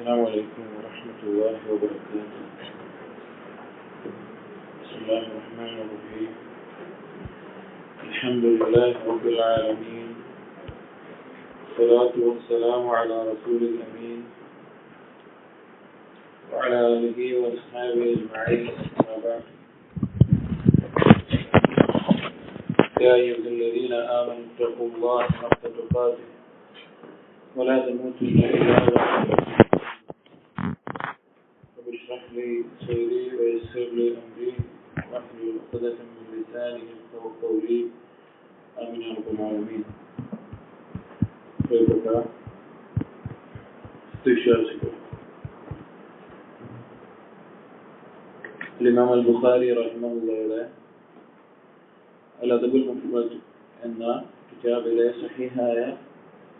السلام عليكم ورحمة الله وبركاته. بسم الله الرحمن الرحيم. الحمد لله رب العالمين، والصلاة والسلام على رسول الأمين وعلى آله وأصحابه أجمعين. أما بعد، يا أيها الذين آمنوا اتقوا الله حق تقاته ولا تموتن إلا وأنتم اشرح لي صدري ويسر لي أمري واحلل عقدة من لساني يفقهوا قولي. آمين يا رب العالمين. പ്രിയപ്പെട്ട വിശ്വാസികൾ, ഇമാം അൽ ബുഖാരി റഹിമഹുള്ളയുടെ അൽ അദബുൽ മുഫ്രദ് എന്ന കിതാബിലെ സഹീഹായ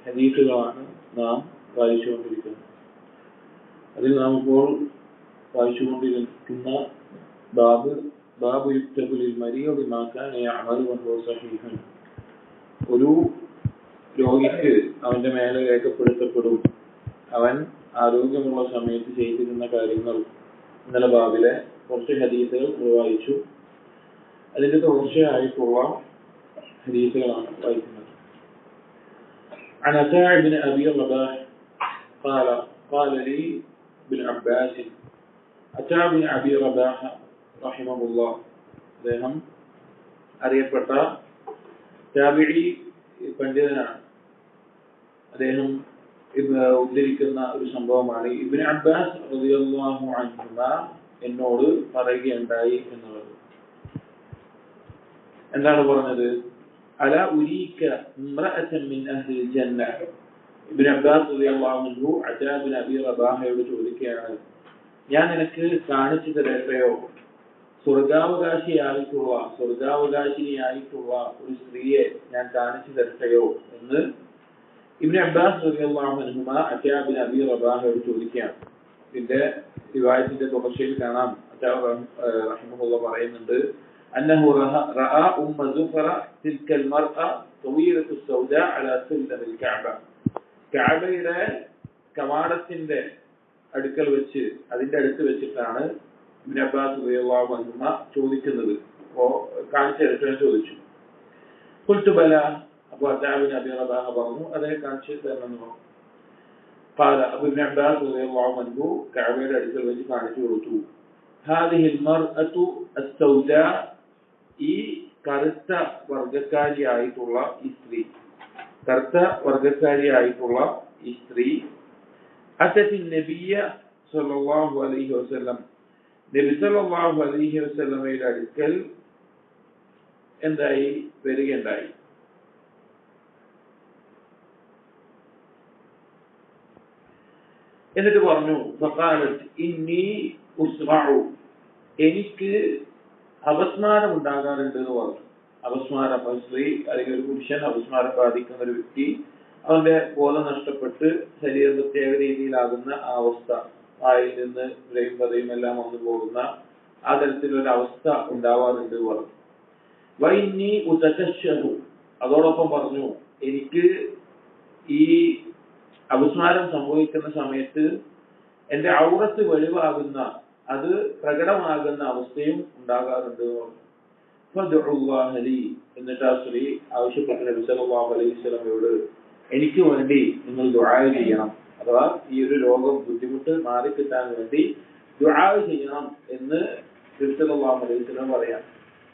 ഹദീസുകളാണ് നാം വായിച്ചുകൊണ്ടിരിക്കുന്നത്. അതിൽ നാം ഇപ്പോൾ വായിച്ചുകൊണ്ടിരിക്കുന്ന ബാബു യുക്തബു ലിൽ മരീദി മാ കാന യഅമലു വഹുവ സഹീഹൻ. ഒരു രോഗിക്ക് അവന്റെ മേലെ രേഖപ്പെടുത്തപ്പെടും അവൻ ആരോഗ്യമുള്ള സമയത്ത് ചെയ്തിരുന്ന കാര്യങ്ങൾ. ഇന്നലെ ബാബിലെ കുറച്ച് ഹദീസുകൾ വായിച്ചു. അതിന്റെ തുടർച്ചയായിട്ടുള്ള ഹദീസുകളാണ് വായിക്കുന്നത്. عن عطاء بن أبي رباح قال لي ابن عباس. عطاء بن أبي رباح رحمه الله അദ്ദേഹം അറിയപ്പെട്ട താബിഈ പണ്ഡിതനാണ്. അദ്ദേഹം ഉദ്ധരിക്കുന്ന ഒരു സംഭവമാണ് ഇബ്നു അബ്ബാസ് റളിയല്ലാഹു അൻഹുമ എന്നോട് പറയുകയുണ്ടായി എന്നുള്ളത്. എന്താണ് പറഞ്ഞത്? അല ഉരീക ഇംറഅതൻ മിൻ അഹ്ലിൽ ജന്ന. ഇബ്നു അബ്ബാസ് റളിയല്ലാഹു അൻഹു അതാ ഇബ്നു അബീ റബാഹയോട് ചോദിക്കുകയാണ്, ഞാൻ നിനക്ക് കാണിച്ചു തരട്ടെയോ സ്വർഗാവകാശിനിയായിട്ടുള്ള ഒരു സ്ത്രീയെ ഞാൻ കാണിച്ചു തരട്ടെയോ എന്ന് ഇബ്നു അബ്ബാസ് റളിയല്ലാഹു അൻഹുമ അതാ ഇബ്നു അബീ റബാഹയോട് ചോദിക്കുകയാണ്. ഇതിന്റെ റിവായത്തിന്റെ തുടർച്ചയിൽ കാണാം അതാ റഹിമഹുല്ലാഹ് പറയുന്നുണ്ട്, أنه رأى أم زفرة تلك المرأة طويلة السوداء على سلم الكعبة. കഅബയുടെ കവാടത്തിന്റെ അടുക്കൽ വെച്ച് അതിന്റെ അടുത്ത് വെച്ചിട്ടാണ് ഇബ്നു അബ്ബാസ് റളിയല്ലാഹു അൻഹുമ ചോദിക്കുന്നത്. കാണിച്ചു തരട്ടെ ചോദിച്ചു. ഖുൽതു ബല. അപ്പോൾ അതാബിൻ അബീ റബാഹ പറഞ്ഞു, അതേ കാണിച്ചു തരണം. قال ഇബ്നു അബ്ബാസ് റളിയല്ലാഹു അൻഹു കഅബയുടെ അടുക്കൽ വെച്ച് കാണിച്ചു കൊടുത്തു. هذه المرأة السوداء, ഈ കറുത്ത വർഗക്കാരിയായിട്ടുള്ള ഈ സ്ത്രീ അത്തത്തി നബിയ സല്ലല്ലാഹു അലൈഹി വസല്ലം, നബി സല്ലല്ലാഹു അലൈഹി വസല്ലമയുടെ അടുക്കൽ എന്തായി വരികയുണ്ടായി. എന്നിട്ട് പറഞ്ഞു, ഫഖാലത് ഇന്നി ഉസ്റഉ, എനിക്ക് അപസ്മാരം ഉണ്ടാകാറുണ്ട് എന്ന് പറഞ്ഞു. അപസ്മാരം, സ്ത്രീ അല്ലെങ്കിൽ ഒരു പുരുഷൻ അപസ്മാരം ബാധിക്കുന്ന ഒരു വ്യക്തി, അവന്റെ ബോധം നഷ്ടപ്പെട്ട് ശരീരം പ്രത്യേക രീതിയിലാകുന്ന ആ അവസ്ഥ, വായിൽ നിന്ന് ഇവയും പതയും എല്ലാം വന്നു പോകുന്ന ആ തരത്തിലൊരു അവസ്ഥ ഉണ്ടാവാറുണ്ട് പറഞ്ഞു. വൈന്നി ഉതകശ്ശഹു, അതോടൊപ്പം പറഞ്ഞു എനിക്ക് ഈ അപസ്മാരം സംഭവിക്കുന്ന സമയത്ത് എന്റെ ഔറത്ത് വെളിവാകുന്ന, അത് പ്രകടമാകുന്ന അവസ്ഥയും ഉണ്ടാകാറുണ്ട്. എന്നിട്ട് ആ സ്ത്രീ ആവശ്യപ്പെട്ട നബി സല്ലല്ലാഹു അലൈഹി വസല്ലമയോട് എനിക്ക് വേണ്ടി നിങ്ങൾ ദുആ ചെയ്യണം, അഥവാ ഈ ഒരു രോഗം ബുദ്ധിമുട്ട് മാറിക്കിട്ടാൻ വേണ്ടി ദുആ ചെയ്യണം എന്ന് നബി സല്ലല്ലാഹു അലൈഹി വസല്ലം പറയാം.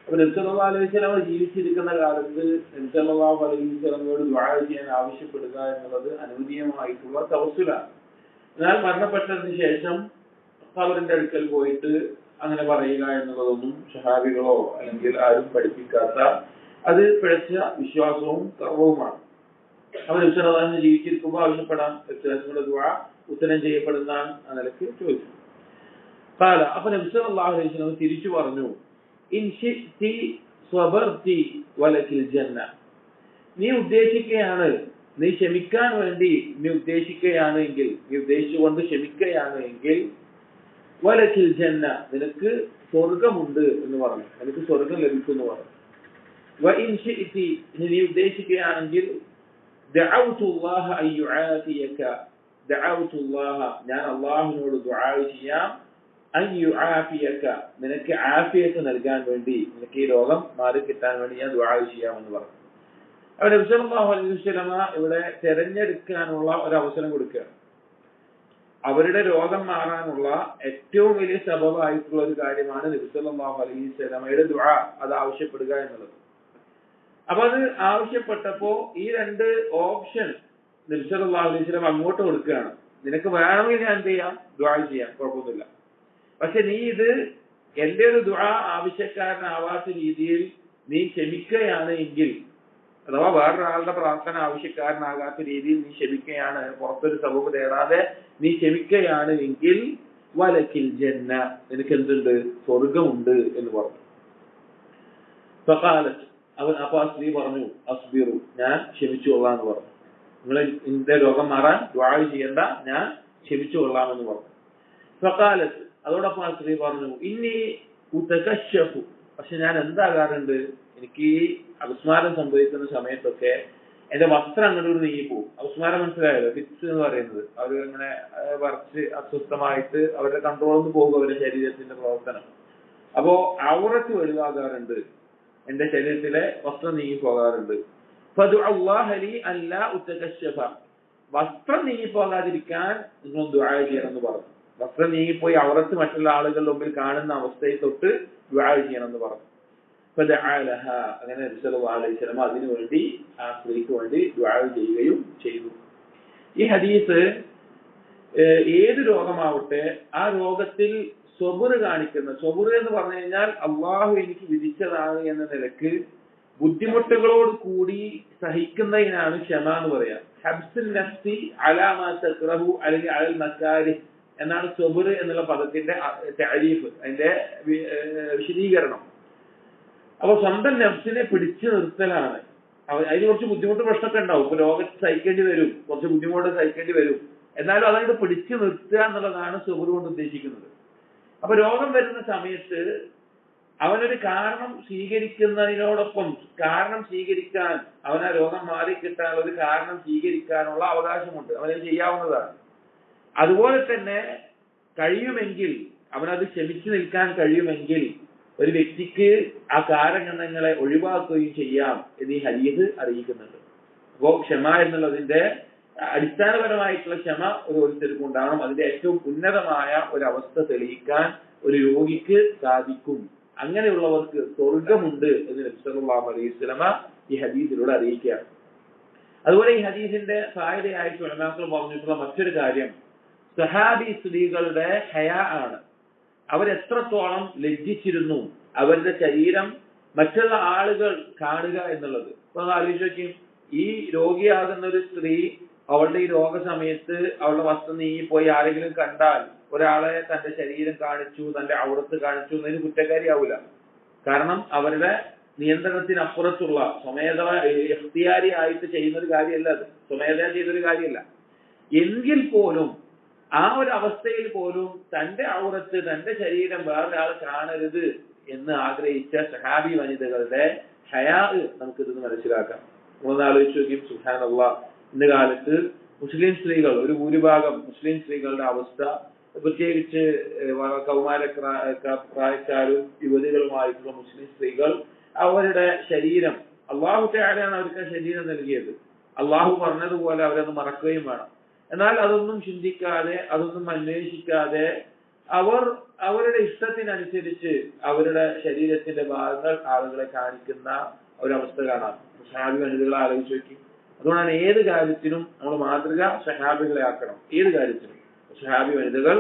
അപ്പൊ നബി സല്ലല്ലാഹു അലൈഹി വസല്ലം ജീവിച്ചിരിക്കുന്ന കാലത്ത് നബി സല്ലല്ലാഹു അലൈഹി വസല്ലമയോട് ദുആ ചെയ്യാൻ ആവശ്യപ്പെടുക എന്നുള്ളത് അനുവദനീയമായിട്ടുള്ള തവസ്സുലാണ്. എന്നാൽ മരണപ്പെട്ടതിന് ശേഷം അവരുടെ അടുക്കൽ പോയിട്ട് അങ്ങനെ പറയുക എന്നുള്ളതൊന്നും സ്വഹാബികളോ അല്ലെങ്കിൽ ആരും പഠിപ്പിക്കാത്ത, അത് പിഴച്ച വിശ്വാസവും കർമ്മവുമാണ്. അവർ ഉത്തരവാദിത്തം ജീവിച്ചിരിക്കുമ്പോൾ ആവശ്യപ്പെടാം, വ്യത്യാസങ്ങളുടെ ദുആ ഉത്തരം ചെയ്യപ്പെടുന്നതാണ് ആ നിലയ്ക്ക് ചോദിച്ചു. അപ്പൊ നബി സല്ലല്ലാഹു അലൈഹി വസല്ലം തിരിച്ചു പറഞ്ഞു, ഇൻ ശിഅ്തി സ്വബർതി വലകിൽ ജന്ന, നീ ഉദ്ദേശിക്കുകയാണ്, നീ ക്ഷമിക്കാൻ വേണ്ടി നീ ഉദ്ദേശിക്കുകയാണെങ്കിൽ, നീ ഉദ്ദേശിച്ചുകൊണ്ട് ക്ഷമിക്കുകയാണ് എങ്കിൽ വലകിൽ ജന്ന, നിനക്ക് സ്വർഗമുണ്ട് എന്ന് പറഞ്ഞു, നിനക്ക് സ്വർഗം ലഭിക്കുന്നു പറഞ്ഞു. വഇൻ ശിഅ്തി, നീ ഉദ്ദേശിക്കുകയാണെങ്കിൽ ദഅഉതു അല്ലാഹ അൻ യുആഫിയക ദഅഉതുല്ലാഹ ഞാൻ അല്ലാഹുവിനോട് ദുആ ചെയ്യാം അൻ യുആഫിയക നിനക്ക് ആഫിയത്ത് നൽകാൻ വേണ്ടി നിനക്ക് ഈ രോഗം മാറി കിട്ടാൻ വേണ്ടി ഞാൻ ദുആ ചെയ്യാമെന്ന് പറഞ്ഞു. അപ്പോൾ നബി സല്ലല്ലാഹു അലൈഹി വസല്ലമ ഇവിടെ തിരഞ്ഞെടുക്കാനുള്ള ഒരു അവസരം കൊടുക്കുകയാണ്. അവരുടെ രോഗം മാറാനുള്ള ഏറ്റവും വലിയ സബബായിട്ടുള്ള ഒരു കാര്യമാണ് നബി സല്ലല്ലാഹു അലൈഹി വസല്ലമയുടെ ദുആ അത് ആവശ്യപ്പെടുക എന്നുള്ളത്. അപ്പൊ അത് ആവശ്യപ്പെട്ടപ്പോ ഈ രണ്ട് ഓപ്ഷൻ നബി സല്ലല്ലാഹു അലൈഹി വസല്ലം അങ്ങോട്ട് കൊടുക്കുകയാണ്. നിനക്ക് വേണമെങ്കിൽ ഞാൻ എന്ത് ചെയ്യാം, ദുആ ചെയ്യാം, കുഴപ്പമൊന്നുമില്ല. പക്ഷെ നീ ഇത് എന്റെ ഒരു ദുആ ആവശ്യക്കാരനാവാത്ത രീതിയിൽ നീ ക്ഷമിക്കുകയാണ് എങ്കിൽ, അഥവാ വേറൊരാളുടെ പ്രാർത്ഥന ആവശ്യക്കാരനാകാത്ത രീതിയിൽ നീ ക്ഷമിക്കുകയാണ്, പുറത്തൊരു സബബ് തേടാതെ നീ ക്ഷമിക്കുകയാണ് എങ്കിൽ വലക്കിൽ ജന്ന നിനക്ക് എന്തുണ്ട്, സ്വർഗമുണ്ട് എന്ന് പറഞ്ഞു. ഫഖാലത്ത് അപ്പൊ ആ സ്ത്രീ പറഞ്ഞു അസ്ബിറു ഞാൻ ക്ഷമിച്ചു കൊള്ളാന്ന് പറഞ്ഞു. നിങ്ങൾ എന്റെ രോഗം മാറാൻ ദുആ ചെയ്യണ്ട, ഞാൻ ക്ഷമിച്ചു കൊള്ളാമെന്ന് പറഞ്ഞു. ഫഖാലത്ത് അതോടൊപ്പം ആ സ്ത്രീ പറഞ്ഞു ഇനി ഉതകശഫു പക്ഷെ ഞാൻ എന്താകാറുണ്ട്, എനിക്ക് ഈ അപസ്മാരം സംഭവിക്കുന്ന സമയത്തൊക്കെ എന്റെ വസ്ത്രം അങ്ങോട്ട് നീങ്ങിപ്പോകും. അപസ്മാരം മനസ്സിലായല്ലോ, ഫിറ്റ്സ് എന്ന് പറയുന്നത്. അവർ ഇങ്ങനെ വരച്ച് അസ്വസ്ഥമായിട്ട് അവരുടെ കൺട്രോളിൽ നിന്ന് പോകും അവരുടെ ശരീരത്തിന്റെ പ്രവർത്തനം. അപ്പോ ഔറത്ത് വലുതാകാറുണ്ട്, എന്റെ ശരീരത്തിലെ വസ്ത്രം നീങ്ങി പോകാറുണ്ട്. വസ്ത്രം നീങ്ങി പോകാതിരിക്കാൻ നിങ്ങൾ ദുആ ചെയ്യണം എന്ന് പറഞ്ഞു. വസ്ത്രം നീങ്ങിപ്പോയി ഔറത്ത് മറ്റുള്ള ആളുകളുടെ മുമ്പിൽ കാണുന്ന അവസ്ഥയിൽ തൊട്ട് ദുആ ചെയ്യണം എന്ന് പറഞ്ഞു. അങ്ങനെ നബി സല്ലല്ലാഹു അലൈഹി വസല്ലം അതിനു വേണ്ടി ആ സ്ത്രീക്ക് വേണ്ടി ദുആ ചെയ്യുകയും ചെയ്തു. ഈ ഹദീസ് ഏത് രോഗമാവട്ടെ ആ രോഗത്തിൽ സ്വബുർ കാണിക്കുന്ന, സ്വബുർ എന്ന് പറഞ്ഞു കഴിഞ്ഞാൽ അള്ളാഹു എനിക്ക് വിധിച്ചതാണ് എന്ന നിലക്ക് ബുദ്ധിമുട്ടുകളോട് കൂടി സഹിക്കുന്നതിനാണ് ക്ഷമ എന്ന് പറയാം. ഹബ്സുൻ നഫ്സി അലാ മാ തക്റഹു അല്ലെങ്കിൽ അലൽ മകാരിഹ് എന്നാണ് സ്വബുർ എന്നുള്ള പദത്തിന്റെ തഅരീഫ്, അതിന്റെ വിശദീകരണം. അപ്പൊ സ്വന്തം നഫ്സിനെ പിടിച്ചു നിർത്തലാണ്. അതിന് കുറച്ച് ബുദ്ധിമുട്ട് പ്രശ്നമൊക്കെ ഉണ്ടാവും. ഇപ്പൊ രോഗം സഹിക്കേണ്ടി വരും, കുറച്ച് ബുദ്ധിമുട്ട് സഹിക്കേണ്ടി വരും. എന്നാലും അതങ്ങോട്ട് പിടിച്ചു നിർത്തുക എന്നുള്ളതാണ് സ്വബുർ കൊണ്ട് ഉദ്ദേശിക്കുന്നത്. അപ്പൊ രോഗം വരുന്ന സമയത്ത് അവനൊരു കാരണം സ്വീകരിക്കുന്നതിനോടൊപ്പം കാരണം സ്വീകരിക്കാൻ, അവൻ ആ രോഗം മാറിക്കിട്ടാൻ ഒരു കാരണം സ്വീകരിക്കാനുള്ള അവകാശമുണ്ട്, അവനത് ചെയ്യാവുന്നതാണ്. അതുപോലെ തന്നെ കഴിയുമെങ്കിൽ അവനത് ക്ഷമിച്ചു നിൽക്കാൻ കഴിയുമെങ്കിൽ ഒരു വ്യക്തിക്ക് ആ കാരണങ്ങളെ ഒഴിവാക്കുകയും ചെയ്യാം എന്ന് ഈ ഹദീസ് അറിയിക്കുന്നുണ്ട്. അപ്പോ ക്ഷമ എന്നുള്ളതിന്റെ അടിസ്ഥാനപരമായിട്ടുള്ള ക്ഷമ ഓരോരുത്തർക്കും ഉണ്ടാവണം. അതിന്റെ ഏറ്റവും ഉന്നതമായ ഒരു അവസ്ഥ തെളിയിക്കാൻ ഒരു രോഗിക്ക് സാധിക്കും. അങ്ങനെയുള്ളവർക്ക് സ്വർഗമുണ്ട് എന്ന് നബി സല്ലല്ലാഹു അലൈഹി വസല്ലമ ഈ ഹദീസിലൂടെ അറിയിക്കുകയാണ്. അതുപോലെ ഈ ഹദീസിന്റെ ഫായിദയായിട്ട് ഉലമാക്കൾ പറഞ്ഞിട്ടുള്ള മറ്റൊരു കാര്യം സഹാബി സ്ത്രീകളുടെ ഹയാ ആണ്. അവരെത്രത്തോളം ലജ്ജിച്ചിരുന്നു അവരുടെ ശരീരം മറ്റുള്ള ആളുകൾ കാണുക എന്നുള്ളത്. ഇപ്പൊ ആലോചിക്കും, ഈ രോഗിയാകുന്ന ഒരു സ്ത്രീ അവളുടെ ഈ രോഗസമയത്ത് അവളുടെ വസ്ത്രം നീങ്ങിപ്പോയി ആരെങ്കിലും കണ്ടാൽ, ഒരാളെ തന്റെ ശരീരം കാണിച്ചു, തന്റെ ഔറത്ത് കാണിച്ചു എന്നതിന് കുറ്റക്കാരിയാവില്ല. കാരണം അവരുടെ നിയന്ത്രണത്തിനപ്പുറത്തുള്ള സ്വമേധ ഇഖ്തിയാരി ആയിട്ട് ചെയ്യുന്ന ഒരു കാര്യമല്ല, അത് സ്വമേധയാ ചെയ്തൊരു കാര്യമല്ല. എങ്കിൽ പോലും ആ ഒരു അവസ്ഥയിൽ പോലും തന്റെ ഔറത്ത്, തന്റെ ശരീരം വേറൊരാൾ കാണരുത് എന്ന് ആഗ്രഹിച്ച സഹാബി വനിതകളുടെ ഹയാ നമുക്കിത് മനസ്സിലാക്കാം. നമ്മളൊന്ന് ആലോചിച്ച് നോക്കിയും സുബ്ഹാനല്ലാഹ്, ഇന്ന് കാലത്ത് മുസ്ലിം സ്ത്രീകൾ, ഒരു ഭൂരിഭാഗം മുസ്ലിം സ്ത്രീകളുടെ അവസ്ഥ, പ്രത്യേകിച്ച് കൗമാര പ്രായക്കാരും യുവതികളുമായിട്ടുള്ള മുസ്ലിം സ്ത്രീകൾ അവരുടെ ശരീരം, അള്ളാഹു തആലയാണ് അവർക്ക് ശരീരം നൽകിയത്, അള്ളാഹു പറഞ്ഞതുപോലെ അവരത് മറക്കുകയും വേണം. എന്നാൽ അതൊന്നും ചിന്തിക്കാതെ, അതൊന്നും അന്വേഷിക്കാതെ അവർ അവരുടെ ഇഷ്ടത്തിനനുസരിച്ച് അവരുടെ ശരീരത്തിന്റെ ഭാഗങ്ങൾ ആളുകളെ കാണിക്കുന്ന ഒരവസ്ഥ കാണാം. സഹാബി വനിതകളെ ആലോചിച്ച് നോക്കി. അതുകൊണ്ടാണ് ഏത് കാര്യത്തിനും നമ്മൾ മാതൃക സഹാബികളെ ആക്കണം. ഏത് കാര്യത്തിനും സഹാബി വനിതകൾ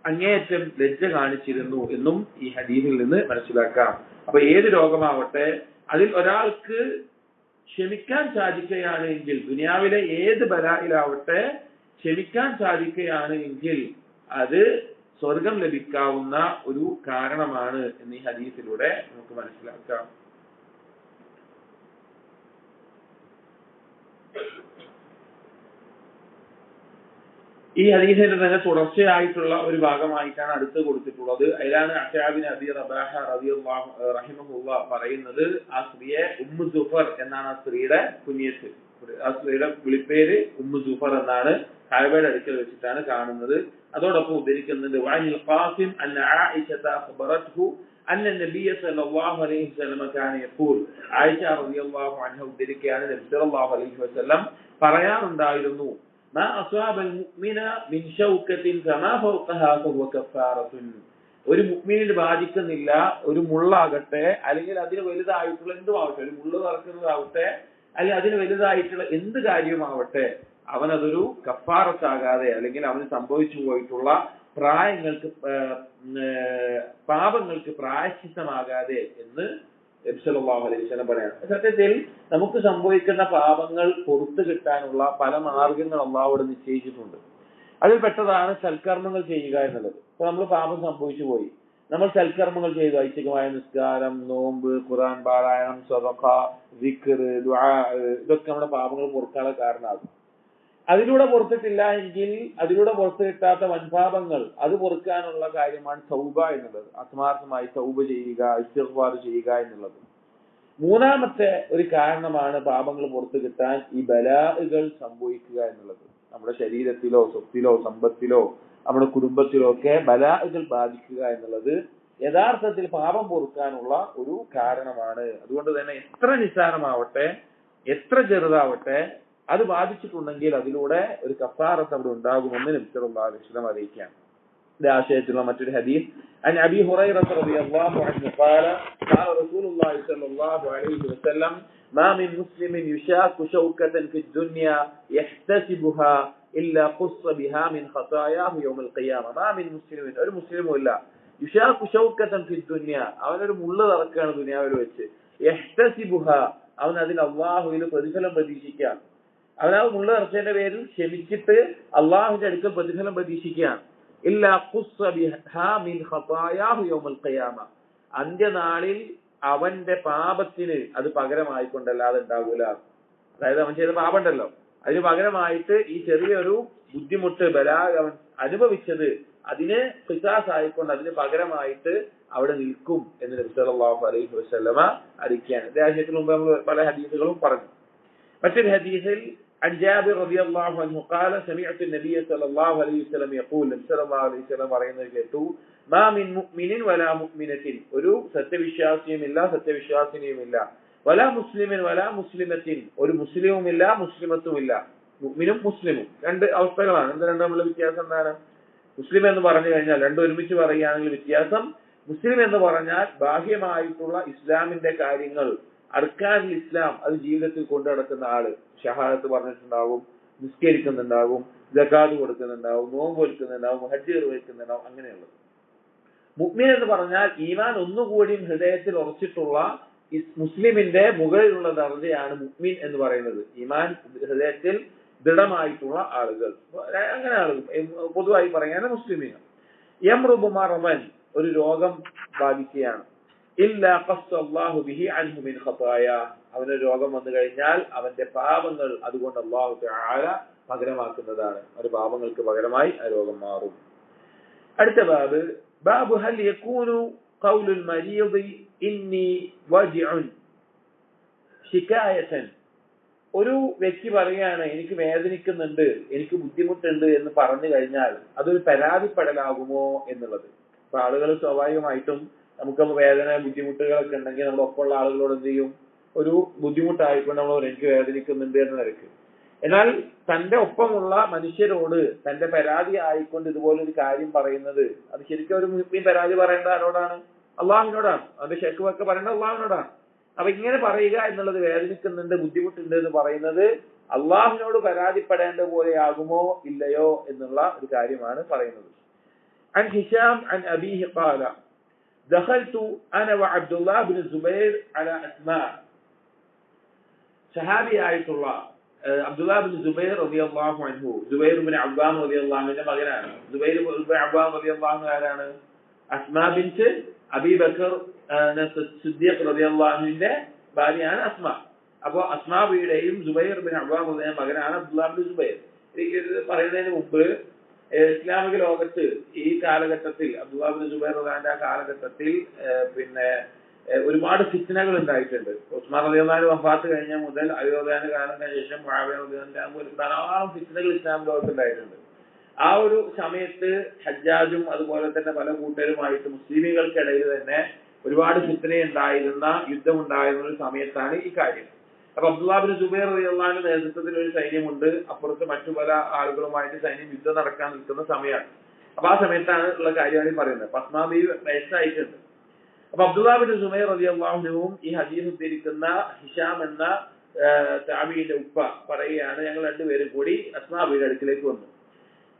അങ്ങേയറ്റം ലജ്ജ കാണിച്ചിരുന്നു എന്നും ഈ ഹദീസിൽ നിന്ന് മനസ്സിലാക്കാം. അപ്പൊ ഏത് രോഗമാവട്ടെ അതിൽ ഒരാൾക്ക് ക്ഷമിക്കാൻ സാധിക്കുകയാണ് എങ്കിൽ, ദുനിയാവിലെ ഏത് ബലായിലാവട്ടെ ക്ഷമിക്കാൻ സാധിക്കുകയാണ് എങ്കിൽ അത് സ്വർഗം ലഭിക്കാവുന്ന ഒരു കാരണമാണ് എന്ന് ഈ ഹദീസിലൂടെ നമുക്ക് മനസ്സിലാക്കാം. ഈ ഹദീസിന്റെ തന്നെ തുടർച്ചയായിട്ടുള്ള ഒരു ഭാഗമായിട്ടാണ് അടുത്ത് കൊടുത്തിട്ടുള്ളത്. അതിലാണ് അഅ്ശഅബിൻ അബി റബാഹ റളിയല്ലാഹു റഹിമഹുല്ലാഹ് പറയുന്നത്, ആ സ്ത്രീയെ ഉമ്മു സുഫർ എന്നാണ് ആ സ്ത്രീയുടെ കുനിയത്ത്. ആ സ്ത്രീയുടെ വിളിപ്പേര് ഉമ്മു ജുഫർ എന്നാണ്. കഅബയുടെ അടുക്കൽ വെച്ചിട്ടാണ് കാണുന്നത്. അതോടൊപ്പം ഉദ്ധരിക്കുന്നുണ്ട് വഅനിൽ ഖാസിം അന്ന ആയിഷത ഖബറത്ഹു അന്ന നബിയ സല്ലല്ലാഹു അലൈഹി വസല്ലം കാന യഖൂൽ. ആയിഷ റളിയല്ലാഹു അൻഹ ഉദ്ധരിക്കുകയാണ് നബി സല്ലല്ലാഹു അലൈഹി വസല്ലം പറയാറുണ്ടായിരുന്നു മാ അസ്വാബൽ മുഅ്മിന മിൻ ഷൗകത്തിൻ ഫമാ ഫൗഖഹാ ഫഹുവ കഫാറത്തുൻ. ഒരു മുഅ്മിനിനെ ബാധിക്കുന്നില്ല ഒരു മുള്ളാകട്ടെ അല്ലെങ്കിൽ അതിന് വലുതായിട്ടുള്ള എന്തുമാവട്ടെ, ഒരു മുള്ള് തറക്കുന്നതാവട്ടെ അല്ലെങ്കിൽ അതിന് വലുതായിട്ടുള്ള എന്ത് കാര്യമാവട്ടെ, അവനതൊരു കഫാറത്താകാതെ അല്ലെങ്കിൽ അവന് സംഭവിച്ചു പോയിട്ടുള്ള പാപങ്ങൾക്ക് പ്രായശ്ചിത്തമാകാതെ എന്ന് നബി സല്ലല്ലാഹു അലൈഹി വസല്ലം പറയാണ്. സത്യത്തിൽ നമുക്ക് സംഭവിക്കുന്ന പാപങ്ങൾ പുറത്തു കിട്ടാനുള്ള പല മാർഗങ്ങൾ അള്ളാഹുവോട് നിശ്ചയിച്ചിട്ടുണ്ട്. അതിൽ പെട്ടതാണ് സൽക്കർമ്മങ്ങൾ ചെയ്യുക എന്നുള്ളത്. ഇപ്പൊ നമ്മൾ പാപം സംഭവിച്ചു പോയി, നമ്മൾ സൽക്കർമ്മങ്ങൾ ചെയ്തു, ഐച്ഛികമായ നിസ്കാരം, നോമ്പ്, ഖുർആൻ പാരായണം, സദഖ, സിക്ർ, ദുആ, ഇതൊക്കെ നമ്മുടെ പാപങ്ങൾ പൊറുക്കാനുള്ള കാരണമാകും. അതിലൂടെ പുറത്തിട്ടില്ല എങ്കിൽ അതിലൂടെ പുറത്തു കിട്ടാത്ത വൻപാപങ്ങൾ അത് പൊറുക്കാനുള്ള കാര്യമാണ് തൗബ എന്നുള്ളത്. ആത്മാർത്ഥമായി തൗബ ചെയ്യുക, ഇസ്തിഗ്ഫാർ ചെയ്യുക എന്നുള്ളത്. മൂന്നാമത്തെ ഒരു കാരണമാണ് പാപങ്ങൾ പുറത്തു കിട്ടാൻ ഈ ബലാഅകൾ സംഭവിക്കുക എന്നുള്ളത്. നമ്മുടെ ശരീരത്തിലോ സ്വത്തിലോ സമ്പത്തിലോ നമ്മുടെ കുടുംബത്തിലോ ഒക്കെ ബലാഅകൾ ബാധിക്കുക എന്നുള്ളത് യഥാർത്ഥത്തിൽ പാപം പൊറുക്കാനുള്ള ഒരു കാരണമാണ്. അതുകൊണ്ട് തന്നെ എത്ര നിസ്സാരമാവട്ടെ എത്ര ചെറുതാവട്ടെ അത് ബാധിച്ചിട്ടുണ്ടെങ്കിൽ അതിലൂടെ ഒരു കഫാറത്ത് അവിടെ ഉണ്ടാകുമെന്ന് നബി സല്ലല്ലാഹു അലൈഹി വസല്ലം അറിയിക്കുകയാണ്. ഈ ആശയത്തിലുള്ള മറ്റൊരു ഹദീസ് عن أبي هريرة رضي الله عنه قال قال رسول الله صلى الله عليه وسلم ما من مسلم يشاك شوكة في الدنيا يحتسبها إلا قص بها من خطاياه يوم القيامة. ما من مسلم ഒരു മുസ്ലിമുമില്ല يشاك شوكة في الدنيا അവനൊരു മുള്ള് തറക്കാണ് ദുനിയാവിൽ വെച്ച് يحتسبها അവൻ അതിൽ അല്ലാഹുവിൽ പ്രതിഫലം പ്രതീക്ഷിക്കാൻ, അവൻ ആ മുള്ള തറച്ചതിന്റെ പേരിൽ ക്ഷമിച്ചിട്ട് അള്ളാഹുവിന്റെ അടുക്കൽ പ്രതിഫലം പ്രതീക്ഷിക്കുകയാണ്. ഇല്ലാ ഖുസ്സ ബിഹാ മിൻ ഖതായാഹു യൗമൽ ഖിയാമ. അന്ത്യനാളിൽ അവന്റെ പാപത്തിന് അത് പകരമായിക്കൊണ്ടല്ലാതെ ഉണ്ടാകൂല. അതായത് അവൻ ചെയ്ത പാപം ഉണ്ടല്ലോ അതിന് പകരമായിട്ട് ഈ ചെറിയൊരു ബുദ്ധിമുട്ട് ബലാഗ് അവൻ അനുഭവിച്ചത് അതിന് ഖിസാസ് ആയിക്കൊണ്ട് അതിന് പകരമായിട്ട് അവിടെ നിൽക്കും എന്ന് നബി സല്ലല്ലാഹു അലൈഹി വസല്ലമ അറിയിക്കുകയാണ്. അദ്ദേഹത്തിന് മുമ്പ് നമ്മൾ പല ഹദീസുകളും പറഞ്ഞു. മറ്റൊരു ഹദീസിൽ عن جابر رضي الله عنه قال سمعت النبي صلى الله عليه وسلم يقول صلى الله عليه وسلم പറയുന്നത് കേട്ടു ما من مؤمن ولا مؤمنة ഒരു സത്യവിശ്വാസിയുമില്ല സത്യവിശ്വാസിനിയുമില്ല ولا مسلم ولا مسلمة ഒരു മുസ്ലിമുമില്ല മുസ്ലിമത്തുമില്ല. മുഅ്മിനും മുസ്ലിമും രണ്ട് അവസ്ഥകളാണ്. എന്താ രണ്ടും തമ്മിലുള്ള വ്യത്യാസം എന്താണ്? മുസ്ലിം എന്ന് പറഞ്ഞു കഴിഞ്ഞാൽ രണ്ടും ഒരുമിച്ച് പറയുകയാണെങ്കിൽ വ്യത്യാസം, മുസ്ലിം എന്ന് പറഞ്ഞാൽ ബാഹ്യമായിട്ടുള്ള ഇസ്ലാമിന്റെ കാര്യങ്ങൾ അർക്കാനുൽ ഇസ്ലാം അത് ജീവിതത്തിൽ കൊണ്ടു നടക്കുന്ന ആള്, ഷഹാദത്ത് പറഞ്ഞിട്ടുണ്ടാവും, നിസ്കരിക്കുന്നുണ്ടാവും, സകാത്ത് കൊടുക്കുന്നുണ്ടാവും, നോമ്പ് കൊടുക്കുന്നുണ്ടാവും, ഹജ്ജ് നിർവഹിക്കുന്നുണ്ടാവും, അങ്ങനെയുള്ളത്. മുഅ്മിൻ എന്ന് പറഞ്ഞാൽ ഈമാൻ ഒന്നുകൂടിയും ഹൃദയത്തിൽ ഉറച്ചിട്ടുള്ള മുസ്ലിമിന്റെ മുകളിലുള്ള ദർജയാണ് മുഅ്മിൻ എന്ന് പറയുന്നത്. ഈമാൻ ഹൃദയത്തിൽ ദൃഢമായിട്ടുള്ള ആളുകൾ, അങ്ങനെ ആളുകൾ പൊതുവായി പറയാൻ മുസ്ലിമീങ്ങൾ. യംറുബു മറമൻ ഒരു രോഗം ബാധിക്കുകയാണ്. ഇല്ലാ ഖസ്സല്ലാഹു ബിഹി അൻഹു മിൻ ഖതായാ അവനൊരു രോഗം വന്നു കഴിഞ്ഞാൽ അവന്റെ പാപങ്ങൾ അതുകൊണ്ട് അല്ലാഹു തആല പകരമാക്കുന്നതാണ്. ഒരു പാപങ്ങൾക്ക് പകരമായി ആ രോഗം മാറും. അടുത്ത ബാബ് ബാബു ഹൽ യകൂനു ഖൗലുൽ മരീദി ഇന്നി വജിഉൻ ശികായതൻ. ഒരു വ്യക്തി പറയാണ് എനിക്ക് വേദനിക്കുന്നുണ്ട്, എനിക്ക് ബുദ്ധിമുട്ടുണ്ട് എന്ന് പറഞ്ഞു കഴിഞ്ഞാൽ അതൊരു പരാതിപ്പെടലാകുമോ എന്നുള്ളത്. അപ്പൊ ആളുകൾ സ്വാഭാവികമായിട്ടും നമുക്കപ്പോൾ വേദന ബുദ്ധിമുട്ടുകളൊക്കെ ഉണ്ടെങ്കിൽ നമ്മുടെ ഒപ്പമുള്ള ആളുകളോട് എന്ത് ചെയ്യും, ഒരു ബുദ്ധിമുട്ടായിക്കൊണ്ട് നമ്മൾ എനിക്ക് വേദനിക്കുന്നുണ്ട് എന്ന നിലയ്ക്ക്. എന്നാൽ തന്റെ ഒപ്പമുള്ള മനുഷ്യരോട് തന്റെ പരാതി ആയിക്കൊണ്ട് ഇതുപോലൊരു കാര്യം പറയുന്നത് അത് ശരിക്കും ഒരു മുഅ്മിൻ പരാതി പറയേണ്ട ആരോടാണ്? അള്ളാഹുവിനോടാണ്. അവന്റെ ഷെക്കുമൊക്കെ പറയേണ്ടത് അള്ളാഹുവിനോടാണ്. അപ്പൊ ഇങ്ങനെ പറയുക എന്നുള്ളത് വേദനിക്കുന്നുണ്ട് ബുദ്ധിമുട്ടുണ്ട് എന്ന് പറയുന്നത് അള്ളാഹുവിനോട് പരാതിപ്പെടേണ്ട പോലെ ആകുമോ ഇല്ലയോ എന്നുള്ള ഒരു കാര്യമാണ് പറയുന്നത്. عن هشام عن أبيه قال دخلت أنا وعبد الله بن الزبير على أسماء. صحابي آية الله عبد الله بن الزبير رضي الله عنه زبير بن عوام رضي الله عنه مغنان زبير بن عوام رضي الله عنه آلان أسماء بنت أبي بكر الصديق رضي الله عنه ഭാര്യയാണ് അസ്മ. അപ്പോൾ അസ്മാബിയുടെയും സുബൈർ ബിൻ അവ്വാം മകനാണ് അബ്ദുല്ലാഹ് ബിൻ സുബൈർ. പറയുന്നതിന് മുമ്പ് ഇസ്ലാമിക ലോകത്ത് ഈ കാലഘട്ടത്തിൽ അബ്ദുല്ലാഹ് ബിൻ സുബൈർ ആ കാലഘട്ടത്തിൽ പിന്നെ ഒരുപാട് ഫിത്നകൾ ഉണ്ടായിട്ടുണ്ട്. ഉസ്മാൻ റളിയല്ലാഹു അൻഹു വഫാത്ത് കഴിഞ്ഞ മുതൽ അലി റളിയല്ലാഹു അൻഹു കാലത്തിന് ശേഷം മുആവിയ റളിയല്ലാഹു അൻഹു ധാരാളം ഫിത്നകൾ ഇസ്ലാം ലോകത്ത് ഉണ്ടായിട്ടുണ്ട്. ആ ഒരു സമയത്ത് ഹജ്ജാജും അതുപോലെ തന്നെ പല കൂട്ടരുമായിട്ട് മുസ്ലിമീങ്ങൾക്കിടയിൽ തന്നെ ഒരുപാട് ഫിത്ന ഉണ്ടായിരുന്ന യുദ്ധം ഉണ്ടായിരുന്ന ഒരു സമയത്താണ് ഈ കാര്യം. അപ്പൊ അബ്ദുല്ലാഹ് ബിൻ സുബൈർ റളിയല്ലാഹു അൻഹു നേതൃത്വത്തിൽ ഒരു സൈന്യമുണ്ട്, അപ്പുറത്ത് മറ്റു പല ആളുകളുമായിട്ട് സൈന്യം യുദ്ധം നടക്കാൻ നിൽക്കുന്ന സമയമാണ്. അപ്പൊ ആ സമയത്താണ് ഉള്ള കാര്യമാണ് പറയുന്നത്. അസ്മാ ബീവി വയസ്സായിട്ടുണ്ട്. അപ്പൊ അബ്ദുല്ലാഹ് ബിൻ സുബൈർ റളിയല്ലാഹു അൻഹുവും ഈ ഹദീസ് ഉദ്ധരിക്കുന്ന ഹിഷാം എന്ന താബിഈന്റെ ഉപ്പ പറയുകയാണ്, ഞങ്ങൾ രണ്ടുപേരും കൂടി അസ്മാ ബീവിയുടെ അടുക്കിലേക്ക് വന്നു.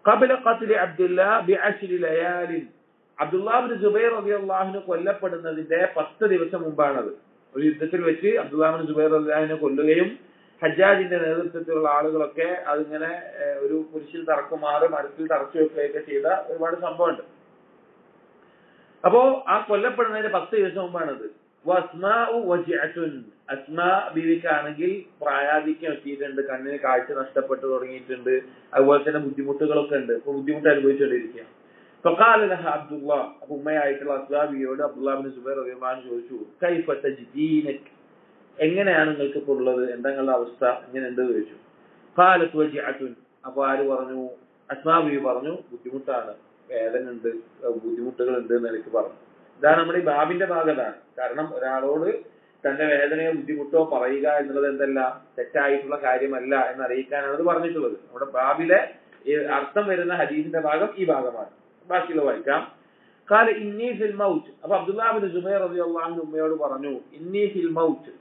ഖബല ഖത്ലി അബ്ദുല്ലാഹ് ബിഅശ്രി ലയാലിൻ, അബ്ദുല്ലാഹ് ബിൻ സുബൈർ റളിയല്ലാഹു അൻഹു കൊല്ലപ്പെടുന്നതിന്റെ 10 ദിവസം മുമ്പാണത്. ഒരു യുദ്ധത്തിൽ വെച്ച് അബ്ദുല്ലാഹ് ബിൻ സുബൈർ റളിയല്ലാഹു അൻഹു കൊല്ലുകയും ഹജ്ജാജിന്റെ നേതൃത്വത്തിലുള്ള ആളുകളൊക്കെ അതിങ്ങനെ ഒരു കുരിശിൽ തറക്കുമാറ് മരത്തിൽ തറച്ചു വെക്കുകയൊക്കെ ചെയ്ത ഒരുപാട് സംഭവമുണ്ട്. അപ്പോ ആ കൊല്ലപ്പെടുന്നതിന്റെ 10 ദിവസം മുമ്പാണത്. അസ്മാ ബീവിക്കാണെങ്കിൽ പ്രായാധിക്യം എത്തിയിട്ടുണ്ട്, കണ്ണിന് കാഴ്ച നഷ്ടപ്പെട്ടു തുടങ്ങിയിട്ടുണ്ട്, അതുപോലെ തന്നെ ബുദ്ധിമുട്ടുകളൊക്കെ ഉണ്ട്, ഇപ്പൊ ബുദ്ധിമുട്ട് അനുഭവിച്ചുകൊണ്ടിരിക്കുക. അബ്ദുല്ലാഹ്, അപ്പൊ ഉമ്മയായിട്ടുള്ള അസ്മാ ബീവിയോട് അബ്ദുല്ലാഹ് ബിൻ സുബൈർ റളിയല്ലാഹു അൻഹു ചോദിച്ചു, കൈഫ തജ്ദീനക്, എങ്ങനെയാണ് നിങ്ങൾക്ക് ഇപ്പോൾ ഉള്ളത്, എന്താ നിങ്ങളുടെ അവസ്ഥ, എങ്ങനെയുണ്ട് ചോദിച്ചു. ഖാലത് വജിഅത്തുൻ, അപ്പൊ ആര് പറഞ്ഞു, അസ്മാ ബീവി പറഞ്ഞു, ബുദ്ധിമുട്ടാണ്, വേദന ഉണ്ട്, ബുദ്ധിമുട്ടുകൾ ഉണ്ട് എന്ന് എനിക്ക് പറഞ്ഞു. ഇതാണ് നമ്മുടെ ഈ ബാബിന്റെ ഭാഗത്താണ്. കാരണം ഒരാളോട് തന്റെ വേദനയോ ബുദ്ധിമുട്ടോ പറയുക എന്നുള്ളത് എന്തല്ല, തെറ്റായിട്ടുള്ള കാര്യമല്ല എന്ന് അറിയിക്കാനാണ് ഇത് പറഞ്ഞിട്ടുള്ളത്. നമ്മുടെ ബാബിലെ അർത്ഥം വരുന്ന ഹദീസിന്റെ ഭാഗം ഈ ഭാഗമാണ്. ബാക്കിയുള്ള വായിക്കാം. ഖാല ഇന്നി ഫിൽ മൗത്ത്, അപ്പൊ അബ്ദുല്ലാഹ് ബിൻ സുബൈർ റളിയല്ലാഹു അൻഹു ഉമ്മയോട് പറഞ്ഞു, ഇന്നി ഫിൽ മൗത്ത്,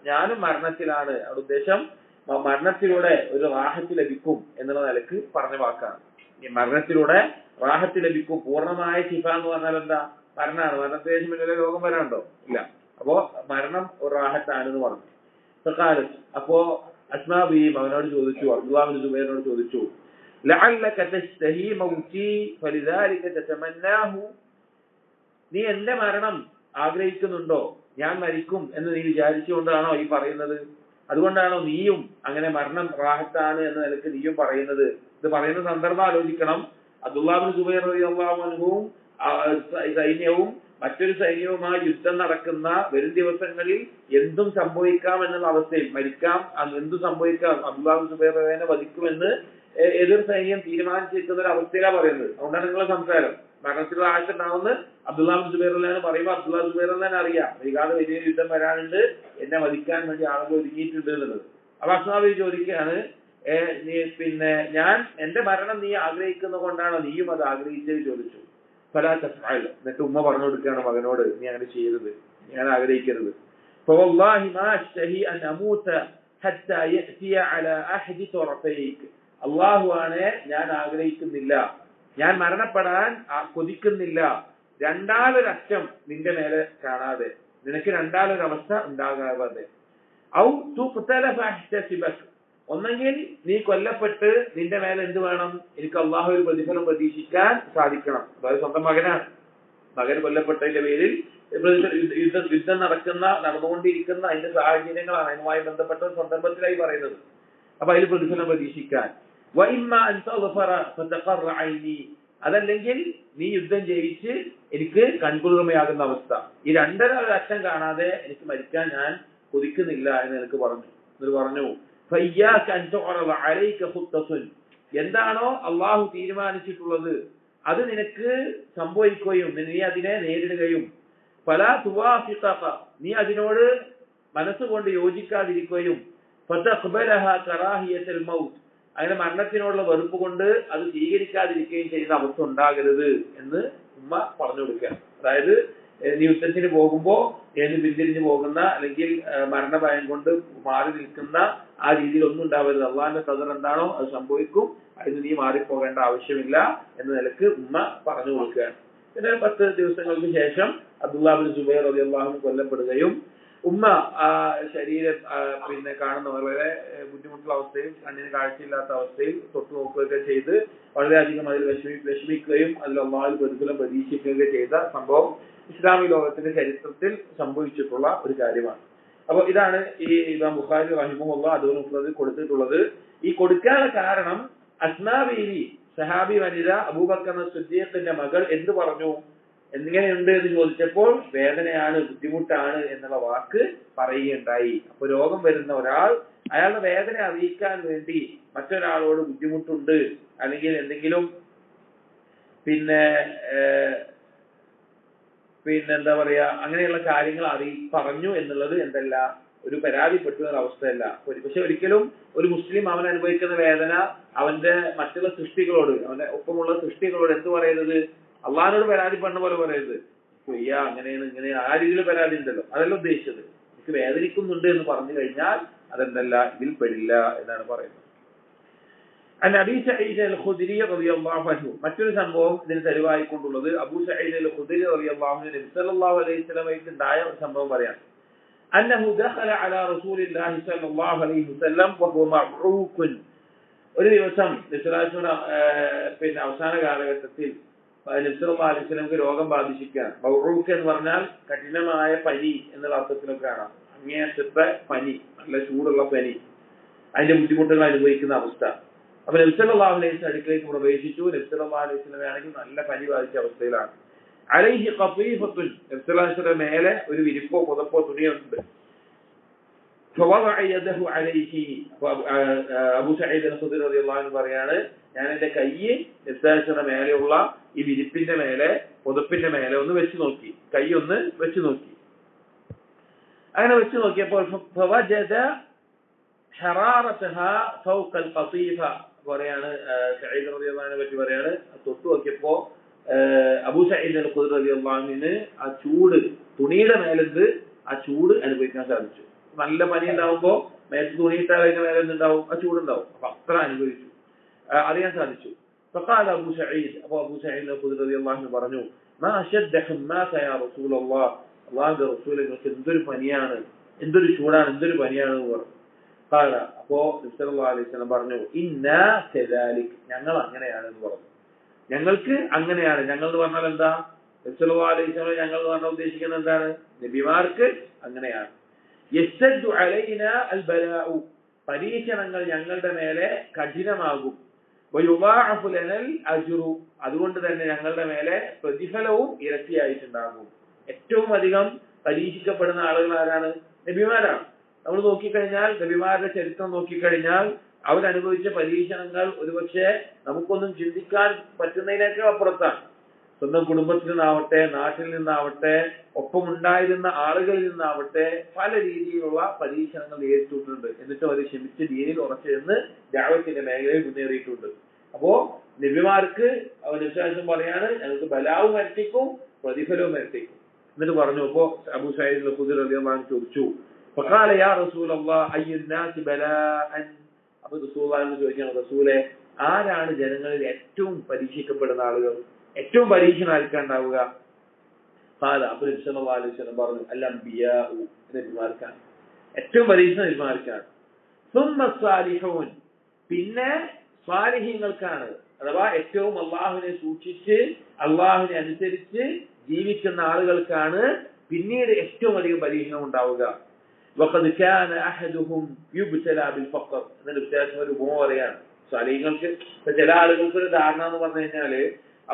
ഞാനും മരണത്തിലാണ്. അവിടെ ഉദ്ദേശം മരണത്തിലൂടെ ഒരു റാഹത്ത് ലഭിക്കും എന്നുള്ള നിലക്ക് പറഞ്ഞ വാക്കാണ്. ഈ മരണത്തിലൂടെ റാഹത്ത് ലഭിക്കും, പൂർണ്ണമായ ശിഫ എന്ന് പറഞ്ഞാൽ എന്താ, മരണമാണ്. മരണത്തിന് ശേഷം പിന്നെ രോഗം വരാനുണ്ടോ? ഇല്ല. അപ്പോ മരണം ഒരു റാഹത്താണെന്ന് പറഞ്ഞു. അപ്പോ അസ്മാ ബീവി അവനോട് ചോദിച്ചു, അബ്ദുല്ലാഹ് ബിൻ സുബൈറിനോട് ചോദിച്ചു, ലഅല്ലക തസ്തഹി മൗതി ഫലിദാലിക തതമന്നാഹു, നീ എന്റെ മരണം ആഗ്രഹിക്കുന്നുണ്ടോ, ഞാൻ മരിക്കും എന്ന് നീ വിചാരിച്ചുകൊണ്ടാണോ ഈ പറയുന്നത്? അതുകൊണ്ടാണോ നീയും അങ്ങനെ മരണം റാഹത്താണ് എന്ന നിലക്ക് നീയും പറയുന്നത്? ഇത് പറയുന്ന സന്ദർഭം ആലോചിക്കണം. അബ്ദുല്ലാഹ് ബിൻ സുബൈർ റളിയല്ലാഹു അൻഹുവും സൈന്യവും മറ്റൊരു സൈന്യവുമായി യുദ്ധം നടക്കുന്ന വരും ദിവസങ്ങളിൽ എന്തും സംഭവിക്കാം എന്നുള്ള അവസ്ഥയിൽ, മരിക്കാം, എന്തും സംഭവിക്കാം, അബ്ദുല്ലാഹ് ബിൻ സുബൈർ റളിയല്ലാഹു വധിക്കുമെന്ന് എതിർ സൈന്യം തീരുമാനിച്ചിരിക്കുന്ന ഒരു അവസ്ഥയിലാണ് പറയുന്നത്. അതുകൊണ്ടാണ് നിങ്ങളെ സംസാരം. മരണത്തിലുള്ള ആശുണ്ടാവുന്ന അബ്ദുല്ലാഹ് ബിൻ സുബൈർ റളിയല്ലാഹു പറയുമ്പോൾ അബ്ദുല്ലാഹ് ബിൻ സുബൈർ റളിയല്ലാഹു അറിയാം, വൈകാതെ വലിയ യുദ്ധം വരാനുണ്ട്, എന്നെ വധിക്കാൻ വേണ്ടി ആളുകൾ ഒരുങ്ങിയിട്ടുണ്ട് എന്നുള്ളത്. അപ്പൊ അസ്മാ ബീവി ചോദിക്കുകയാണ്, പിന്നെ ഞാൻ എന്റെ മരണം നീ ആഗ്രഹിക്കുന്നത് കൊണ്ടാണോ നീയും അത് ആഗ്രഹിച്ചത് ചോദിച്ചു. ഫലാ തഫ്അൽ, എന്നിട്ട് ഉമ്മ പറഞ്ഞു കൊടുക്കുകയാണ് മകനോട്, നീ അങ്ങനെ ചെയ്യരുത്, ഞാൻ ആഗ്രഹിക്കരുത്. ഫവല്ലാഹി മാ അശ്തഹി അൻ അമൂത ഹത്താ യഅതിയ അലാ അഹദി തറഫൈക, അല്ലാഹു ആണ്, ഞാൻ ആഗ്രഹിക്കുന്നില്ല, ഞാൻ മരണപ്പെടാൻ കൊതിക്കുന്നില്ല രണ്ടാലൊരറ്റം നിന്റെ മേലെ കാണാതെ, നിനക്ക് രണ്ടാലൊരവസ്ഥ ഉണ്ടാകാതെ. ഔ തുഖ്തല ഫഅഹ്തസിബക, ഒന്നെങ്കിൽ നീ കൊല്ലപ്പെട്ട് നിന്റെ മേലെ എന്ത് വേണം, എനിക്ക് അള്ളാഹുവിൽ പ്രതിഫലം പ്രതീക്ഷിക്കാൻ സാധിക്കണം. അതായത് സ്വന്തം മകനാണ്, മകൻ കൊല്ലപ്പെട്ടതിന്റെ പേരിൽ യുദ്ധം നടന്നുകൊണ്ടിരിക്കുന്ന അതിന്റെ സാഹചര്യങ്ങളാണ് അതിനുമായി ബന്ധപ്പെട്ട സന്ദർഭത്തിലായി പറയുന്നത്. അപ്പൊ അതിൽ പ്രതിഫലം പ്രതീക്ഷിക്കാൻ. അതല്ലെങ്കിൽ നീ യുദ്ധം ജയിച്ച് എനിക്ക് കൺകുളിർമയാകുന്ന അവസ്ഥ, ഈ രണ്ടൊരറ്റം കാണാതെ എനിക്ക് മരിക്കാൻ ഞാൻ കൊതിക്കുന്നില്ല എന്ന് എനിക്ക് പറഞ്ഞു. എന്നിട്ട് പറഞ്ഞു, എന്താണോ അള്ളാഹു തീരുമാനിച്ചിട്ടുള്ളത് അത് നിനക്ക് സംഭവിക്കുകയും നീ അതിനെ നേരിടുകയും, ഫലാ തുവാഫിഖക, നീ അതിനോട് മനസ്സുകൊണ്ട് യോജിക്കാതിരിക്കുകയും, ഫതഖ്ബലഹ കറാഹിയത്തുൽ മൗത്ത്, അങ്ങനെ മരണത്തിനോടുള്ള വെറുപ്പ് കൊണ്ട് അത് സ്വീകരിക്കാതിരിക്കുകയും ചെയ്യുന്ന അവസ്ഥ ഉണ്ടാകരുത് എന്ന് ഉമ്മ പറഞ്ഞു കൊടുക്കുക. അതായത് നീ യുദ്ധത്തിന് പോകുമ്പോ പിന്തിരിഞ്ഞു പോകുന്ന അല്ലെങ്കിൽ മരണഭയം കൊണ്ട് മാറി നിൽക്കുന്ന ആ രീതിയിൽ ഒന്നും ഉണ്ടാവരുത്. അള്ളാഹിന്റെ ഖദർ എന്താണോ അത് സംഭവിക്കും, അതിന് നീ മാറിപ്പോകേണ്ട ആവശ്യമില്ല എന്ന നിലക്ക് ഉമ്മ പറഞ്ഞു കൊടുക്കുകയാണ്. പിന്നെ 10 ദിവസങ്ങൾക്ക് ശേഷം അബ്ദുല്ലാഹ് ബിൻ സുബൈർ റളിയല്ലാഹു അൻഹു കൊല്ലപ്പെടുകയും ഉമ്മ ശരീരം പിന്നെ കാണുന്ന വളരെ ബുദ്ധിമുട്ടുള്ള അവസ്ഥയിൽ, കണ്ണിന് കാഴ്ചയില്ലാത്ത അവസ്ഥയിൽ തൊട്ടു നോക്കുകയൊക്കെ ചെയ്ത് വളരെയധികം അതിൽ വിഷമിക്കുകയും അതിൽ അള്ളാഹുവിൽ പ്രതിഫലം പ്രതീക്ഷിക്കുകയൊക്കെ ചെയ്ത സംഭവം ഇസ്ലാമിക ലോകത്തിന്റെ ചരിത്രത്തിൽ സംഭവിച്ചിട്ടുള്ള ഒരു കാര്യമാണ്. അപ്പൊ ഇതാണ് ഈ ഇമാം ബുഖാരി റഹിമഹുല്ലാഹ് അതുൽ മുഫ്രദിൽ കൊടുത്തിട്ടുള്ളത്. ഈ കൊടുക്കാനുള്ള കാരണം അസ്മാ ബീവി സഹാബി വനിത അബൂബക്കർ സിദ്ദീഖിന്റെ മകൾ എന്ത് പറഞ്ഞു, എങ്ങനെയുണ്ട് എന്ന് ചോദിച്ചപ്പോൾ വേദനയാണ്, ബുദ്ധിമുട്ടാണ് എന്നുള്ള വാക്ക് പറയുകയുണ്ടായി. അപ്പൊ രോഗം വരുന്ന ഒരാൾ അയാളുടെ വേദന അറിയിക്കാൻ വേണ്ടി മറ്റൊരാളോട് ബുദ്ധിമുട്ടുണ്ട് അല്ലെങ്കിൽ എന്തെങ്കിലും എന്താ പറയാ അങ്ങനെയുള്ള കാര്യങ്ങൾ പറഞ്ഞു എന്നുള്ളത് എന്തല്ല, ഒരു പരാതിപ്പെട്ടു എന്ന അവസ്ഥയല്ല. പക്ഷെ ഒരിക്കലും ഒരു മുസ്ലിം അവൻ അനുഭവിക്കുന്ന വേദന അവന്റെ മറ്റുള്ള സൃഷ്ടികളോട്, അവന്റെ ഒപ്പമുള്ള സൃഷ്ടികളോട് എന്ത് പറയരുത്, അള്ളാഹിനോട് പരാതിപ്പെടുന്ന പോലെ പറയരുത്. അങ്ങനെയാണ് ഇങ്ങനെയാണ് ആ രീതിയിൽ പരാതി ഉണ്ടല്ലോ, അതല്ല ഉദ്ദേശിച്ചത്. എനിക്ക് വേദനിക്കുന്നുണ്ട് എന്ന് പറഞ്ഞു കഴിഞ്ഞാൽ അതെന്തല്ല, ഇതിൽ പെടില്ല എന്നാണ് പറയുന്നത്. അബീ സഈദ് അൽ-ഖുദ്രി റളിയല്ലാഹു അൻഹു, മറ്റൊരു സംഭവം ഇതിന് തെളിവായിക്കൊണ്ടുള്ളത് അബൂ സഈദ് അൽ-ഖുദ്രി റളിയല്ലാഹു അൻഹു നബി സല്ലല്ലാഹു അലൈഹി വസല്ലമയ്ക്ക് ഉണ്ടായ ഒരു സംഭവം പറയാം. അന്നഹു ദഖല അലാ റസൂലില്ലാഹി സ്വല്ലല്ലാഹു അലൈഹി വസല്ലം വഹുവ മഅറൂഖുൻ. ഒരു ദിവസം അവസാന കാലഘട്ടത്തിൽ നബി സല്ലല്ലാഹു അലൈഹി വസല്ലമക്ക് രോഗം ബാധിച്ചിരിക്കുകയാണ്. മഅറൂഖ് എന്ന് പറഞ്ഞാൽ കഠിനമായ പനി എന്നുള്ള അർത്ഥത്തിലൊക്കെ കാണാം. അങ്ങേയറ്റത്തെ പനി, നല്ല ചൂടുള്ള പനി, അതിന്റെ ബുദ്ധിമുട്ടുകൾ അനുഭവിക്കുന്ന അവസ്ഥ. അപ്പൊ നബി സല്ലല്ലാഹു അലൈഹി വസല്ലം അടുക്കളേക്ക് പ്രവേശിച്ചു. നബി സല്ലല്ലാഹു അലൈഹി വസല്ലം ആണെങ്കിൽ നല്ല പനി ബാധിച്ച അവസ്ഥയിലാണ്. അലൈഹി ഖഫീഫത്തുൻ, നബി സല്ലല്ലാഹു അലൈഹി വസല്ലം മേലെ ഒരു വിരിപ്പോ പുതപ്പോ തുണിയുണ്ട്. ഫവദഅ യദഹു അലൈഹി, അബൂ സഈദ് അൽ-ഖുദ്രി റളിയല്ലാഹു അൻഹു പറയാണ്, ഞാൻ എന്റെ കൈ നബി സല്ലല്ലാഹു അലൈഹി വസല്ലം മേലെയുള്ള ഈ വിരിപ്പിന്റെ മേലെ, പുതപ്പിന്റെ മേലെ ഒന്ന് വെച്ച് നോക്കി, കൈ ഒന്ന് വെച്ച് നോക്കി. അങ്ങനെ വെച്ച് നോക്കിയപ്പോൾ ഫവജദ ഹറാറതഹാ ഫൗഖ അൽ-ഖതീഫ, പറയാണ് സഈദ് റളിയല്ലാഹു അൻഹു പറ്റി പറയാണ്, തൊട്ട് നോക്കിയപ്പോ അബൂ സഈദ് അൽ-ഖുദ്രി റളിയല്ലാഹു അൻഹുവിന് ആ ചൂട്, തുണിയുടെ മേലത് ആ ചൂട് അനുഭവിക്കാൻ സാധിച്ചു. നല്ല പനി ഉണ്ടാവുമ്പോ മേത്ത് തുണിയിട്ടാൽ അതിന്റെ മേലെ ഉണ്ടാവും, ആ ചൂടുണ്ടാവും. അപ്പൊ അത്ര അനുഭവിച്ചു, അറിയാൻ സാധിച്ചു. فقال أبو سعيد, അപ്പൊ അബൂ സഈദ് അൽ-ഖുദ്രി റളിയല്ലാഹു അൻഹു പറഞ്ഞു, മാ അശദ്ദ ഹമ്മാക യാ റസൂലല്ലാഹ്, അല്ലാഹുവിന്റെ റസൂലേ നിങ്ങൾക്ക് എന്തൊരു പനിയാണ്, എന്തൊരു ചൂടാണ്, എന്തൊരു പനിയാണ് എന്ന് പറഞ്ഞു. ഖാല, അപ്പോ നബി സല്ലല്ലാഹു അലൈഹി വസല്ലം പറഞ്ഞു, ഇന്നാ കദാലിക്, ഞങ്ങൾ അങ്ങനെയാണ് എന്ന് പറഞ്ഞു. ഞങ്ങൾക്ക് അങ്ങനെയാണ്. ഞങ്ങൾ എന്ന് പറഞ്ഞാൽ എന്താ? നബി സല്ലല്ലാഹു അലൈഹി വസല്ലം ഞങ്ങൾ എന്ന് പറഞ്ഞാൽ ഉദ്ദേശിക്കുന്നത് എന്താണ്? നബിമാർക്ക് അങ്ങനെയാണ്. യസ്തദ്ദു അലൈനാ അൽബലാഉ, പരീക്ഷണങ്ങൾ ഞങ്ങളുടെ മേലെ കഠിനമാകും. വയുദാഅഫു ലനൽ അജ്റു, അതുകൊണ്ട് തന്നെ ഞങ്ങളുടെ മേലെ പ്രതിഫലവും ഇരട്ടിയായിട്ടുണ്ടാകും. ഏറ്റവും അധികം പരീക്ഷിക്കപ്പെടുന്ന ആളുകൾ ആരാണ്? നബിമാരാണ്. നമ്മൾ നോക്കിക്കഴിഞ്ഞാൽ, നബിമാരുടെ ചരിത്രം നോക്കിക്കഴിഞ്ഞാൽ അവരനുഭവിച്ച പരീക്ഷണങ്ങൾ ഒരുപക്ഷെ നമുക്കൊന്നും ചിന്തിക്കാൻ പറ്റുന്നതിനേക്കാൾ അപ്പുറത്താണ്. സ്വന്തം കുടുംബത്തിൽ നിന്നാവട്ടെ, നാട്ടിൽ നിന്നാവട്ടെ, ഒപ്പമുണ്ടായിരുന്ന ആളുകളിൽ നിന്നാവട്ടെ, പല രീതിയിലുള്ള പരീക്ഷണങ്ങൾ നേരിട്ടിട്ടുണ്ട്. എന്നിട്ടും അവർ ക്ഷമിച്ച് ദീനിൽ ഉറച്ചു ദഅവത്തിന്റെ മേഖലയിൽ മുന്നേറിയിട്ടുണ്ട്. അപ്പോ നബിമാർക്ക് അവർ വിശ്വാസം പറയാണ്, ഞങ്ങൾക്ക് ബലാവും ഇരട്ടിക്കും പ്രതിഫലവും ഇരട്ടിക്കും. എന്നിട്ട് പറഞ്ഞു, അപ്പോ അബൂ സഈദ് അൽ-ഖുദ്രി റളിയല്ലാഹു അൻഹു ചോദിച്ചു, ഫഖാല യാ റസൂലല്ലാഹ് അയ്യുൻ നാസി ബലാഅൻ, അപ്പൊ റസൂലുള്ളാഹിനോട് ചോദിക്കുകയാണ്, റസൂലേ, ആരാണ് ജനങ്ങളിൽ ഏറ്റവും പരീക്ഷിക്കപ്പെടുന്ന ആളുകൾ, ഏറ്റവും പരീക്ഷണം ആർക്കാണ്ടാവുക? ഖാല, അപ്പൊ നബി സല്ലല്ലാഹു അലൈഹി വസല്ലം പറഞ്ഞു, അൽ അംബിയാഉ, നബിമാർക്കാണ് ഏറ്റവും പരീക്ഷണം, നബിമാർക്കാണ്. സുമ്മ സ്വാലിഹൂൻ, പിന്നെ സ്വാലിഹീങ്ങൾക്കാണ്, അഥവാ ഏറ്റവും അള്ളാഹുവിനെ സൂക്ഷിച്ച് അള്ളാഹുവിനെ അനുസരിച്ച് ജീവിക്കുന്ന ആളുകൾക്കാണ് പിന്നീട് ഏറ്റവും അധികം പരീക്ഷണം ഉണ്ടാവുക. വഖദ് കാന അഹദുഹും യുബ്തല ബിൽ ഫഖർ, എന്നൊരു വ്യത്യാസം ഒരു ഉപമ പറയാണ് സ്വാലിഹീങ്ങൾക്ക്. ചില ആളുകൾക്ക് ഒരു ധാരണ എന്ന് പറഞ്ഞു കഴിഞ്ഞാല്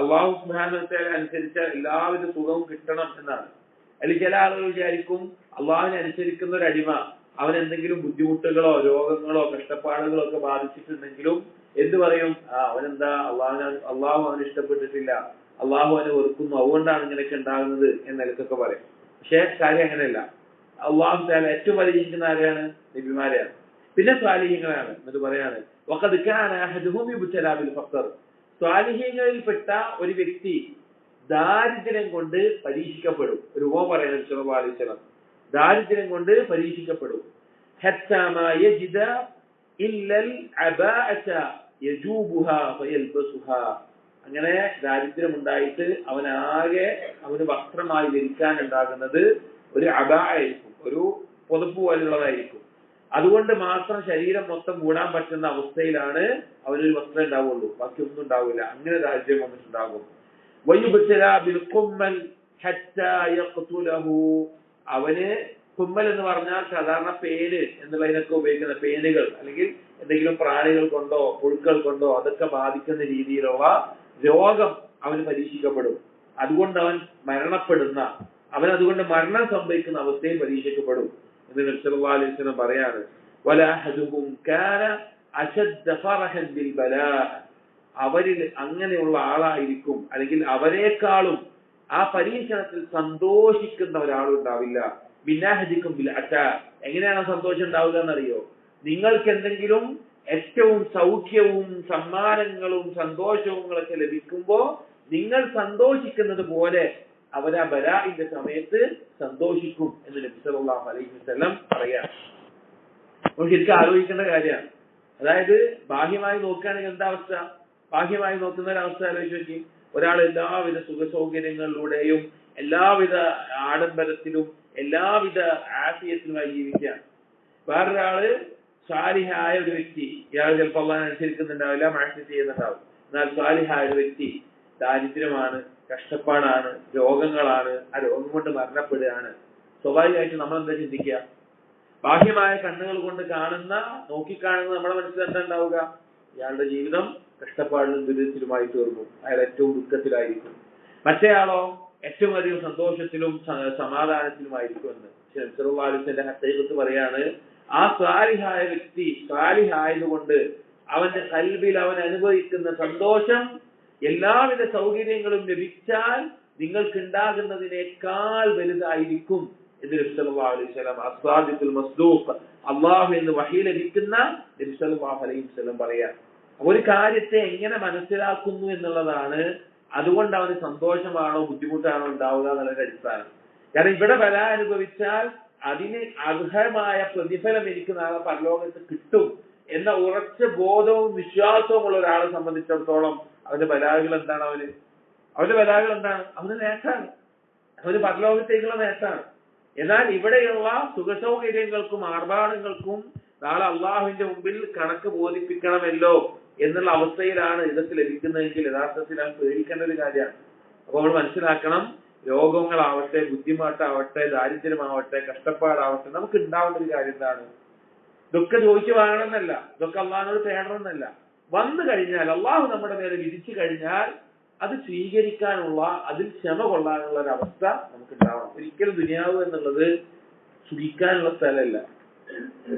അള്ളാഹു സുബ്ഹാനഹു വ തആല അനുസരിച്ച എല്ലാവിധ സുഖവും കിട്ടണം എന്നാണ്. അല്ലെങ്കിൽ ചില ആളുകൾ വിചാരിക്കും അള്ളാഹുവിനെ അനുസരിക്കുന്ന ഒരു അടിമ അവൻ എന്തെങ്കിലും ബുദ്ധിമുട്ടുകളോ രോഗങ്ങളോ കഷ്ടപ്പാടുകളോ ഒക്കെ ബാധിച്ചിട്ടുണ്ടെങ്കിലും എന്ത് പറയും? അവനെന്താ അള്ളാഹു അവന് ഇഷ്ടപ്പെട്ടിട്ടില്ല, അള്ളാഹു അവനെ വെറുക്കുന്നു, അതുകൊണ്ടാണ് ഇങ്ങനെയൊക്കെ ഉണ്ടാകുന്നത് എന്ന നിലക്കൊക്കെ പറയും. പക്ഷെ കാര്യം അങ്ങനെയല്ല. അള്ളാഹു തആല ഏറ്റവും പരീക്ഷിക്കുന്ന ആരെയാണ്? നബിമാരെയാണ്. പിന്നെ സ്വാലിഹീങ്ങളാണ്. എന്നിട്ട് പറയാണ്, വഖദ് കാന അഹദുഹും യുബ്തലാ ബിൽ ഫഖർ, സ്വാലിഹീങ്ങളിൽപ്പെട്ട ഒരു വ്യക്തി ദാരിദ്ര്യം കൊണ്ട് പരീക്ഷിക്കപ്പെടും. ഒരു ഉപമ പറയുന്നത് നബി സല്ലല്ലാഹു അലൈഹി വസല്ലം, ദാരിദ്ര്യം കൊണ്ട് പരീക്ഷിക്കപ്പെടും. ഹത്താ മാ യജിദ ഇല്ലൽ അബാഅത യജൂബുഹാ ഫയൽബസുഹാ, അങ്ങനെ ദാരിദ്ര്യം ഉണ്ടായിട്ട് അവന് വസ്ത്രമായി ധരിക്കാൻ ഉണ്ടാകുന്നത് ഒരു അബാആയിരിക്കും, ഒരു പുതപ്പ് പോലുള്ളതായിരിക്കും. അതുകൊണ്ട് മാത്രം ശരീരം മൊത്തം മൂടാൻ പറ്റുന്ന അവസ്ഥയിലാണ് അവനൊരു വസ്ത്രം ഉണ്ടാവുള്ളൂ, ബാക്കി ഒന്നും ഉണ്ടാവില്ല. അങ്ങനെ ദാരിദ്ര്യം വന്നിട്ടുണ്ടാകും. വയുബ്തലാ ബിൽ ഖുമ്മൽ ഹത്താ യഖ്തുലഹു, അവന് കുമ്മൽ എന്ന് പറഞ്ഞാൽ സാധാരണ പേന് എന്നുള്ളതിനൊക്കെ ഉപയോഗിക്കുന്ന പേനുകൾ, അല്ലെങ്കിൽ എന്തെങ്കിലും പ്രാണികൾ കൊണ്ടോ പുഴുക്കൾ കൊണ്ടോ അതൊക്കെ ബാധിക്കുന്ന രീതിയിലുള്ള രോഗം അവന് പരീക്ഷിക്കപ്പെടും. അതുകൊണ്ട് അവൻ മരണപ്പെടുന്ന, അവൻ അതുകൊണ്ട് മരണം സംഭവിക്കുന്ന അവസ്ഥയിൽ പരീക്ഷിക്കപ്പെടും എന്ന് നബി സല്ലല്ലാഹു അലൈഹി വസല്ലം പറയാണ്. വലാ അഹദുഹും കാന അശദ്ദ ഫറഹൻ ബിൽ ബലാ, അവരിൽ അങ്ങനെയുള്ള ആളായിരിക്കും, അല്ലെങ്കിൽ അവരെക്കാളും ആ പരീക്ഷണത്തിൽ സന്തോഷിക്കുന്ന ഒരാളുണ്ടാവില്ല. ബിനാഹദിക്കും ബിൽ അതാ, എങ്ങനെയാണ് സന്തോഷം ഉണ്ടാവുക എന്നറിയോ? നിങ്ങൾക്ക് എന്തെങ്കിലും ഏറ്റവും സൗഖ്യവും സമ്മാനങ്ങളും സന്തോഷവുങ്ങളൊക്കെ ലഭിക്കുമ്പോ നിങ്ങൾ സന്തോഷിക്കുന്നത് പോലെ അവർ ആ ബലാഇന്റെ സമയത്ത് സന്തോഷിക്കും എന്ന് നബി സല്ലല്ലാഹു അലൈഹി വസല്ലം പറയാം. നമ്മൾ ശരിക്കും ആലോചിക്കേണ്ട കാര്യമാണ്. അതായത് ബാഹ്യമായി നോക്കുകയാണെങ്കിൽ എന്താ അവസ്ഥ? ബാഹ്യമായി നോക്കുന്ന ഒരവസ്ഥ ആലോചിച്ച് നോക്കി. ഒരാൾ എല്ലാവിധ സുഖ സൗകര്യങ്ങളിലൂടെയും എല്ലാവിധ ആഡംബരത്തിലും എല്ലാവിധ ആഫിയത്തിലുമായി ജീവിക്കുകയാണ്. വേറൊരാള് സാലിഹായ ഒരു വ്യക്തി, ഇയാൾ ചിലപ്പോൾ അള്ളാഹുവിനെ അനുസരിക്കുന്നുണ്ടാവില്ല, മാക്സിമം ചെയ്യുന്നുണ്ടാവും. എന്നാൽ സാലിഹായ ഒരു വ്യക്തി ദാരിദ്ര്യമാണ്, കഷ്ടപ്പാടാണ്, രോഗങ്ങളാണ്, ആ രോഗം കൊണ്ട് മരണപ്പെടുകയാണ്. സ്വാഭാവികമായിട്ട് നമ്മൾ എന്താ ചിന്തിക്കുക? ബാഹ്യമായ കണ്ണുകൾ കൊണ്ട് കാണുന്ന, നോക്കിക്കാണുന്ന നമ്മുടെ മനസ്സിൽ എന്താ ഉണ്ടാവുക? ഇയാളുടെ ജീവിതം കഷ്ടപ്പാടിലും ദുരിതത്തിലുമായി തീർന്നു, അയാൾ ഏറ്റവും ദുഃഖത്തിലായിരിക്കും. മറ്റേയാളോ ഏറ്റവും അധികം സന്തോഷത്തിലും സമാധാനത്തിലുമായിരിക്കും എന്ന് നബി ഹദീസിന്റെ പറയാണ്. ആ സാലിഹായ വ്യക്തി സാലിഹായതുകൊണ്ട് അവന്റെ ഖൽബിൽ അവൻ അനുഭവിക്കുന്ന സന്തോഷം എല്ലാവിധ സൗകര്യങ്ങളും ലഭിച്ചാൽ നിങ്ങൾക്ക് ഉണ്ടാകുന്നതിനേക്കാൾ വലുതായിരിക്കും എന്ന് നബി സല്ലല്ലാഹു അലൈഹി വസല്ലം അസ്വാദിഖുൽ മസ്ദൂഖ്, അല്ലാഹു എന്ന് വഹി ലഭിക്കുന്ന നബി സല്ലല്ലാഹു അലൈഹി വസല്ലം പറയാ. ഒരു കാര്യത്തെ എങ്ങനെ മനസ്സിലാക്കുന്നു എന്നുള്ളതാണ് അതുകൊണ്ട് അവന് സന്തോഷമാണോ ബുദ്ധിമുട്ടാണോ ഉണ്ടാവുക എന്നുള്ളൊരു അടിസ്ഥാനം. കാരണം ഇവിടെ ബല അനുഭവിച്ചാൽ അതിന് അർഹമായ പ്രതിഫലം എനിക്ക് നാളെ പരലോകത്ത് കിട്ടും എന്ന ഉറച്ച ബോധവും വിശ്വാസവും ഉള്ള ഒരാളെ സംബന്ധിച്ചിടത്തോളം അവന്റെ ബലാകൾ എന്താണ്? അവന്റെ ബലാകൾ എന്താണ്? അവന് നേട്ടാണ്, അവന് പരലോകത്തേക്കുള്ള നേട്ടാണ്. എന്നാൽ ഇവിടെയുള്ള സുഖസൗകര്യങ്ങൾക്കും ആർഭാടങ്ങൾക്കും നാളെ അള്ളാഹുവിന്റെ മുമ്പിൽ കണക്ക് ബോധിപ്പിക്കണമല്ലോ എന്നുള്ള അവസ്ഥയിലാണ് ഇതൊക്കെ ലഭിക്കുന്നതെങ്കിൽ യഥാർത്ഥത്തിൽ അത് പേടിക്കേണ്ട ഒരു കാര്യമാണ്. അപ്പൊ നമ്മൾ മനസ്സിലാക്കണം, രോഗങ്ങളാവട്ടെ, ബുദ്ധിമുട്ടാവട്ടെ, ദാരിദ്ര്യമാവട്ടെ, കഷ്ടപ്പാടാവട്ടെ, നമുക്ക് ഉണ്ടാവേണ്ട ഒരു കാര്യം എന്താണ്? ഇതൊക്കെ ചോദിച്ചു വാങ്ങണമെന്നല്ല, ഇതൊക്കെ അള്ളാഹിനോട് തേടണമെന്നല്ല. വന്നു കഴിഞ്ഞാൽ അള്ളാഹു നമ്മുടെ നേരെ വിധിച്ചു കഴിഞ്ഞാൽ അത് സ്വീകരിക്കാനുള്ള, അതിൽ ക്ഷമ കൊള്ളാനുള്ള ഒരു അവസ്ഥ നമുക്ക് ഉണ്ടാവണം. ഒരിക്കലും ദുനിയാവ് എന്നുള്ളത് സുഖിക്കാനുള്ള സ്ഥലമല്ല.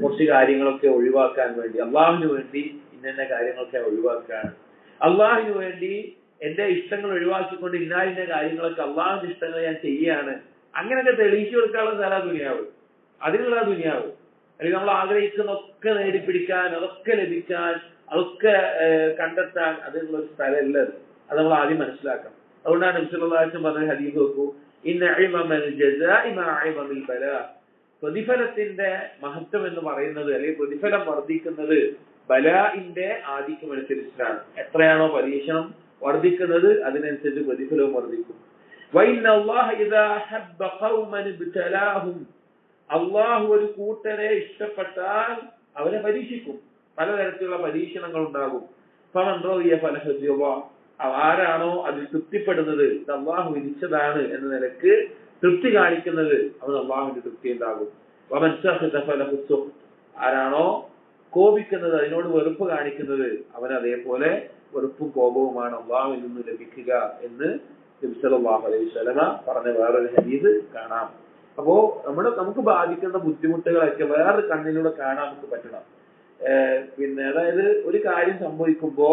കുറച്ച് കാര്യങ്ങളൊക്കെ ഒഴിവാക്കാൻ വേണ്ടി, അള്ളാഹുവിന് വേണ്ടി ഇന്ന കാര്യങ്ങളൊക്കെ ഒഴിവാക്കാണ്. അള്ളാഹുവിന് വേണ്ടി എന്റെ ഇഷ്ടങ്ങൾ ഒഴിവാക്കിക്കൊണ്ട് ഇന്ന കാര്യങ്ങളൊക്കെ അള്ളാഹുവിന്റെ ഇഷ്ടങ്ങൾ ഞാൻ ചെയ്യാണ്. അങ്ങനെയൊക്കെ തെളിയിച്ചു കൊടുക്കാനുള്ള സ്ഥലം ദുനിയാവ്, അതിനുള്ള ദുനിയാവ്. അല്ലെങ്കിൽ നമ്മൾ ആഗ്രഹിക്കുന്നതൊക്കെ നേടിപ്പിടിക്കാൻ, അതൊക്കെ ലഭിക്കാൻ, അതൊക്കെ കണ്ടെത്താൻ അതിനുള്ള ഒരു സ്ഥലമല്ല അത്. അത് നമ്മൾ ആദ്യം മനസ്സിലാക്കണം. അതുകൊണ്ടാണ് നബി സല്ലല്ലാഹു അലൈഹി വസല്ലം പറഞ്ഞ ഹദീസ് നോക്കൂ, ഇന്ന ഇമമൽ ജസാഇ മാ ഇമമിൽ ബലാ, പ്രതിഫലത്തിന്റെ മഹത്വം എന്ന് പറയുന്നത്, അല്ലെങ്കിൽ പ്രതിഫലം വർദ്ധിക്കുന്നത് ബലാഇന്റെ ആധിക്യമനുസരിച്ചിട്ടാണ്. എത്രയാണോ പരീക്ഷണം വർദ്ധിക്കുന്നത് അതിനനുസരിച്ച് പ്രതിഫലവും വർദ്ധിക്കും. വഇന്ന അല്ലാഹ ഇദാ ഹബ്ബ ഖൗമൻ ഇബ്തലാഹും, അള്ളാഹു ഒരു കൂട്ടരെ ഇഷ്ടപ്പെട്ടാൽ അവരെ പരീക്ഷിക്കും. പലതരത്തിലുള്ള പരീക്ഷണങ്ങൾ ഉണ്ടാകും. ഫമൻ റളിയ ഫലഹു റിളാ, ആരാണോ അതിൽ തൃപ്തിപ്പെടുന്നത്, ഇത് അള്ളാഹു വിധിച്ചതാണ് എന്ന നിലക്ക് തൃപ്തി കാണിക്കുന്നത്, അവൻ അള്ളാഹുവിന്റെ തൃപ്തി ഉണ്ടാകും. വമൻ സഖത ഫലഹു സുഖ്ത്, ആരാണോ കോപിക്കുന്നത്, അതിനോട് വെറുപ്പ് കാണിക്കുന്നത്, അവൻ അതേപോലെ വെറുപ്പും കോപവുമാണ് അള്ളാഹുവിൽ നിന്ന് ലഭിക്കുക എന്ന് നബി സല്ലല്ലാഹു അലൈഹി വസല്ലം പറഞ്ഞ വേറൊരു ഹദീസ് കാണാം. അപ്പോ നമുക്ക് ബാധിക്കുന്ന ബുദ്ധിമുട്ടുകളൊക്കെ വേറൊരു കണ്ണിലൂടെ കാണാൻ നമുക്ക് പറ്റണം. പിന്നെ അതായത് ഒരു കാര്യം സംഭവിക്കുമ്പോ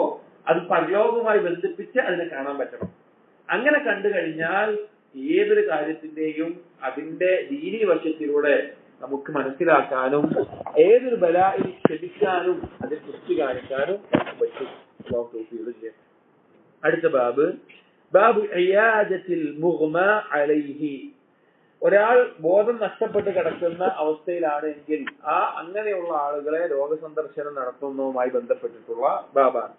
അത് പരലോകവുമായി ബന്ധിപ്പിച്ച് അതിനെ കാണാൻ പറ്റണം. അങ്ങനെ കണ്ടു കഴിഞ്ഞാൽ ഏതൊരു കാര്യത്തിന്റെയും അതിന്റെ ദീനീ വശത്തിലൂടെ നമുക്ക് മനസ്സിലാക്കാനും ഏതൊരു ബലാഇനെ ക്ഷമിക്കാനും അതിൽ തൃപ്തി കാണിക്കാനും നമുക്ക് പറ്റും. അടുത്ത ബാബു ഇയാദത്തിൽ മുഗ്മാ അലൈഹി, ഒരാൾ ബോധം നഷ്ടപ്പെട്ട് കിടക്കുന്ന അവസ്ഥയിലാണ് എങ്കിൽ അങ്ങനെയുള്ള ആളുകളെ രോഗസന്ദർശനം നടത്തുന്നതുമായി ബന്ധപ്പെട്ടിട്ടുള്ള ബാബാണ്.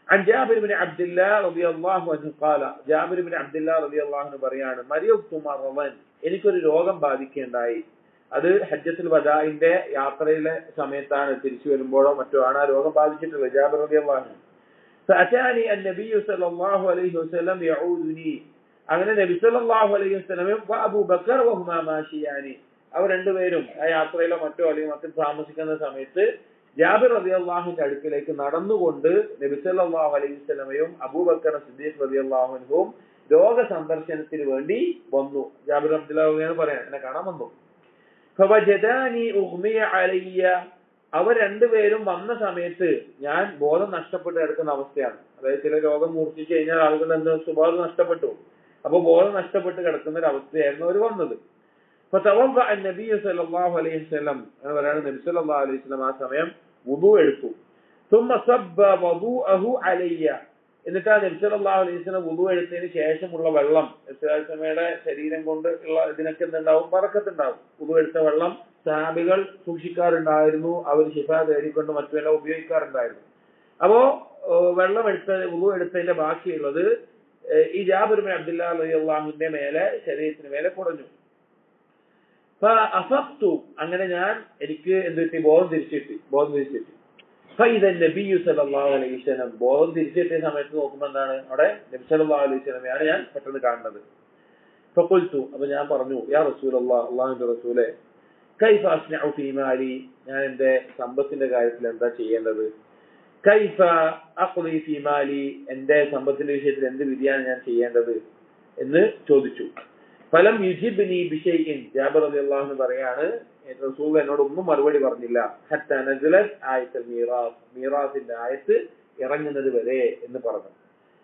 عن جابر بن عبد الله رضي الله عنه قال, ജാബിർ ബിൻ അബ്ദുല്ലാ റളിയല്ലാഹു അൻഹു പറയാണ്, മരിയത്തു മറവൻ, എനിക്കൊരു രോഗം ബാധിക്കുകയുണ്ടായി. അത് ഹജ്ജത്തുൽ വദാഇന്റെ യാത്രയിലെ സമയത്താണ്, തിരിച്ചു വരുമ്പോഴോ മറ്റോ ആണ് ആ രോഗം ബാധിച്ചിട്ടുള്ളത്. ജാബിർ റളിയല്ലാഹു അൻഹു ഫഅതാനി അന്നബി സല്ലല്ലാഹു അലൈഹി വസല്ലം യഊദുനി, അങ്ങനെ നബി സല്ലല്ലാഹു അലൈഹി വസല്ലമയും അബൂബക്കർ വഹുമാ മാഷിയാനി, അവർ രണ്ടുപേരും ആ യാത്രയിലോ മറ്റോ അല്ലെങ്കിൽ മറ്റും താമസിക്കുന്ന സമയത്ത് ജാബിർ റളിയല്ലാഹുവിന്റെ അടുക്കിലേക്ക് നടന്നുകൊണ്ട് നബി സല്ലല്ലാഹു അലൈഹി വസല്ലമയും അബൂബക്കർ സിദ്ദീഖ് റളിയല്ലാഹു അൻഹുവും രോഗ സന്ദർശനത്തിന് വേണ്ടി വന്നു. ജാബിർ അബ്ദുല്ലാഹ് പറയാൻ എന്നെ കാണാൻ വന്നു. ഫവജദാനി ഉഗ്മിയ അലയ്യ, അവർ രണ്ടുപേരും വന്ന സമയത്ത് ഞാൻ ബോധം നഷ്ടപ്പെട്ട് കിടക്കുന്ന അവസ്ഥയാണ്. അതായത് ചില രോഗം മൂർച്ഛിച്ചു കഴിഞ്ഞാൽ ആളുകൾ എന്താ സ്വഭാവം നഷ്ടപ്പെട്ടു, അപ്പൊ ബോധം നഷ്ടപ്പെട്ട് കിടക്കുന്ന ഒരു അവസ്ഥയായിരുന്നു അവർ വന്നത്. ഫതവദ്ദഅ നബി സല്ലല്ലാഹു അലൈഹി വസല്ലം എന്ന് പറയുന്നത് നബി സല്ലല്ലാഹു അലൈഹി വസല്ലം ആ സമയം വുദു എടുത്തു. ثم صب وضوءه علي, എന്നിട്ട് ആ നബി സല്ലല്ലാഹു അലൈഹി വസല്ലം വുദു എടുത്തതിന് ശേഷമുള്ള വെള്ളം, നബിയുടെ ശരീരം കൊണ്ട് ഉള്ള ഇതിനൊക്കെ എന്തുണ്ടാവും, ബറക്കത്തുണ്ടാവും. വുദു എടുത്ത വെള്ളം സഹാബികൾ സൂക്ഷിക്കാറുണ്ടായിരുന്നു, അവർ ശിഫ തേടിക്കൊണ്ട് മറ്റുമെല്ലാം ഉപയോഗിക്കാറുണ്ടായിരുന്നു. അപ്പോ വെള്ളം വുദു എടുത്തതിന്റെ ബാക്കിയുള്ളത് ഈ ജാബിർ ബിൻ അബ്ദുല്ലാഹ് റളിയല്ലാഹുവിന്റെ മേലെ, ശരീരത്തിന് മേലെ കുറഞ്ഞു. ഫഅഫഖ്തു, അങ്ങനെ ഞാൻ എനിക്ക് എന്ത് കിട്ടി, ബോധം തിരിച്ചിട്ടി. ഫഇദ നബി സല്ലല്ലാഹു അലൈഹി വസല്ലം, ബോധം തിരിച്ചിട്ടിയ സമയത്ത് നോക്കുമ്പോൾ എന്താണ്, അവിടെ നബി സല്ലല്ലാഹു അലൈഹി വസല്ലമയാണ് ഞാൻ പെട്ടെന്ന് കാണുന്നത്. ഫഖുൽതു, അപ്പൊ ഞാൻ പറഞ്ഞു, യാ റസൂലല്ലാഹ്, അല്ലാഹുവിന്റെ റസൂലേ, കൈഫ അസ്നഉ ഫീ മാലി, ഞാൻ എന്റെ സമ്പത്തിന്റെ കാര്യത്തിൽ എന്താ ചെയ്യേണ്ടത്? കൈഫ അഖ്ലി ഫീ മാലി, എന്റെ സമ്പത്തിന്റെ വിഷയത്തിൽ എന്ത് വിധിയാണ് ഞാൻ ചെയ്യേണ്ടത് എന്ന് ചോദിച്ചു. ഫലം യുജിബ്നി ബിശൈഇൻ, ജാബിർ റളിയല്ലാഹു അൻഹു പറയാണ്, റസൂൽ എന്നോട് ഒന്നും മറുപടി പറഞ്ഞില്ല. ഹത്താ നസലത് ആയത്തുൽ മീറാസ്, മീറാസിന്റെ ആയത്ത് ഇറങ്ങുന്നത് വരെ എന്ന് പറഞ്ഞു.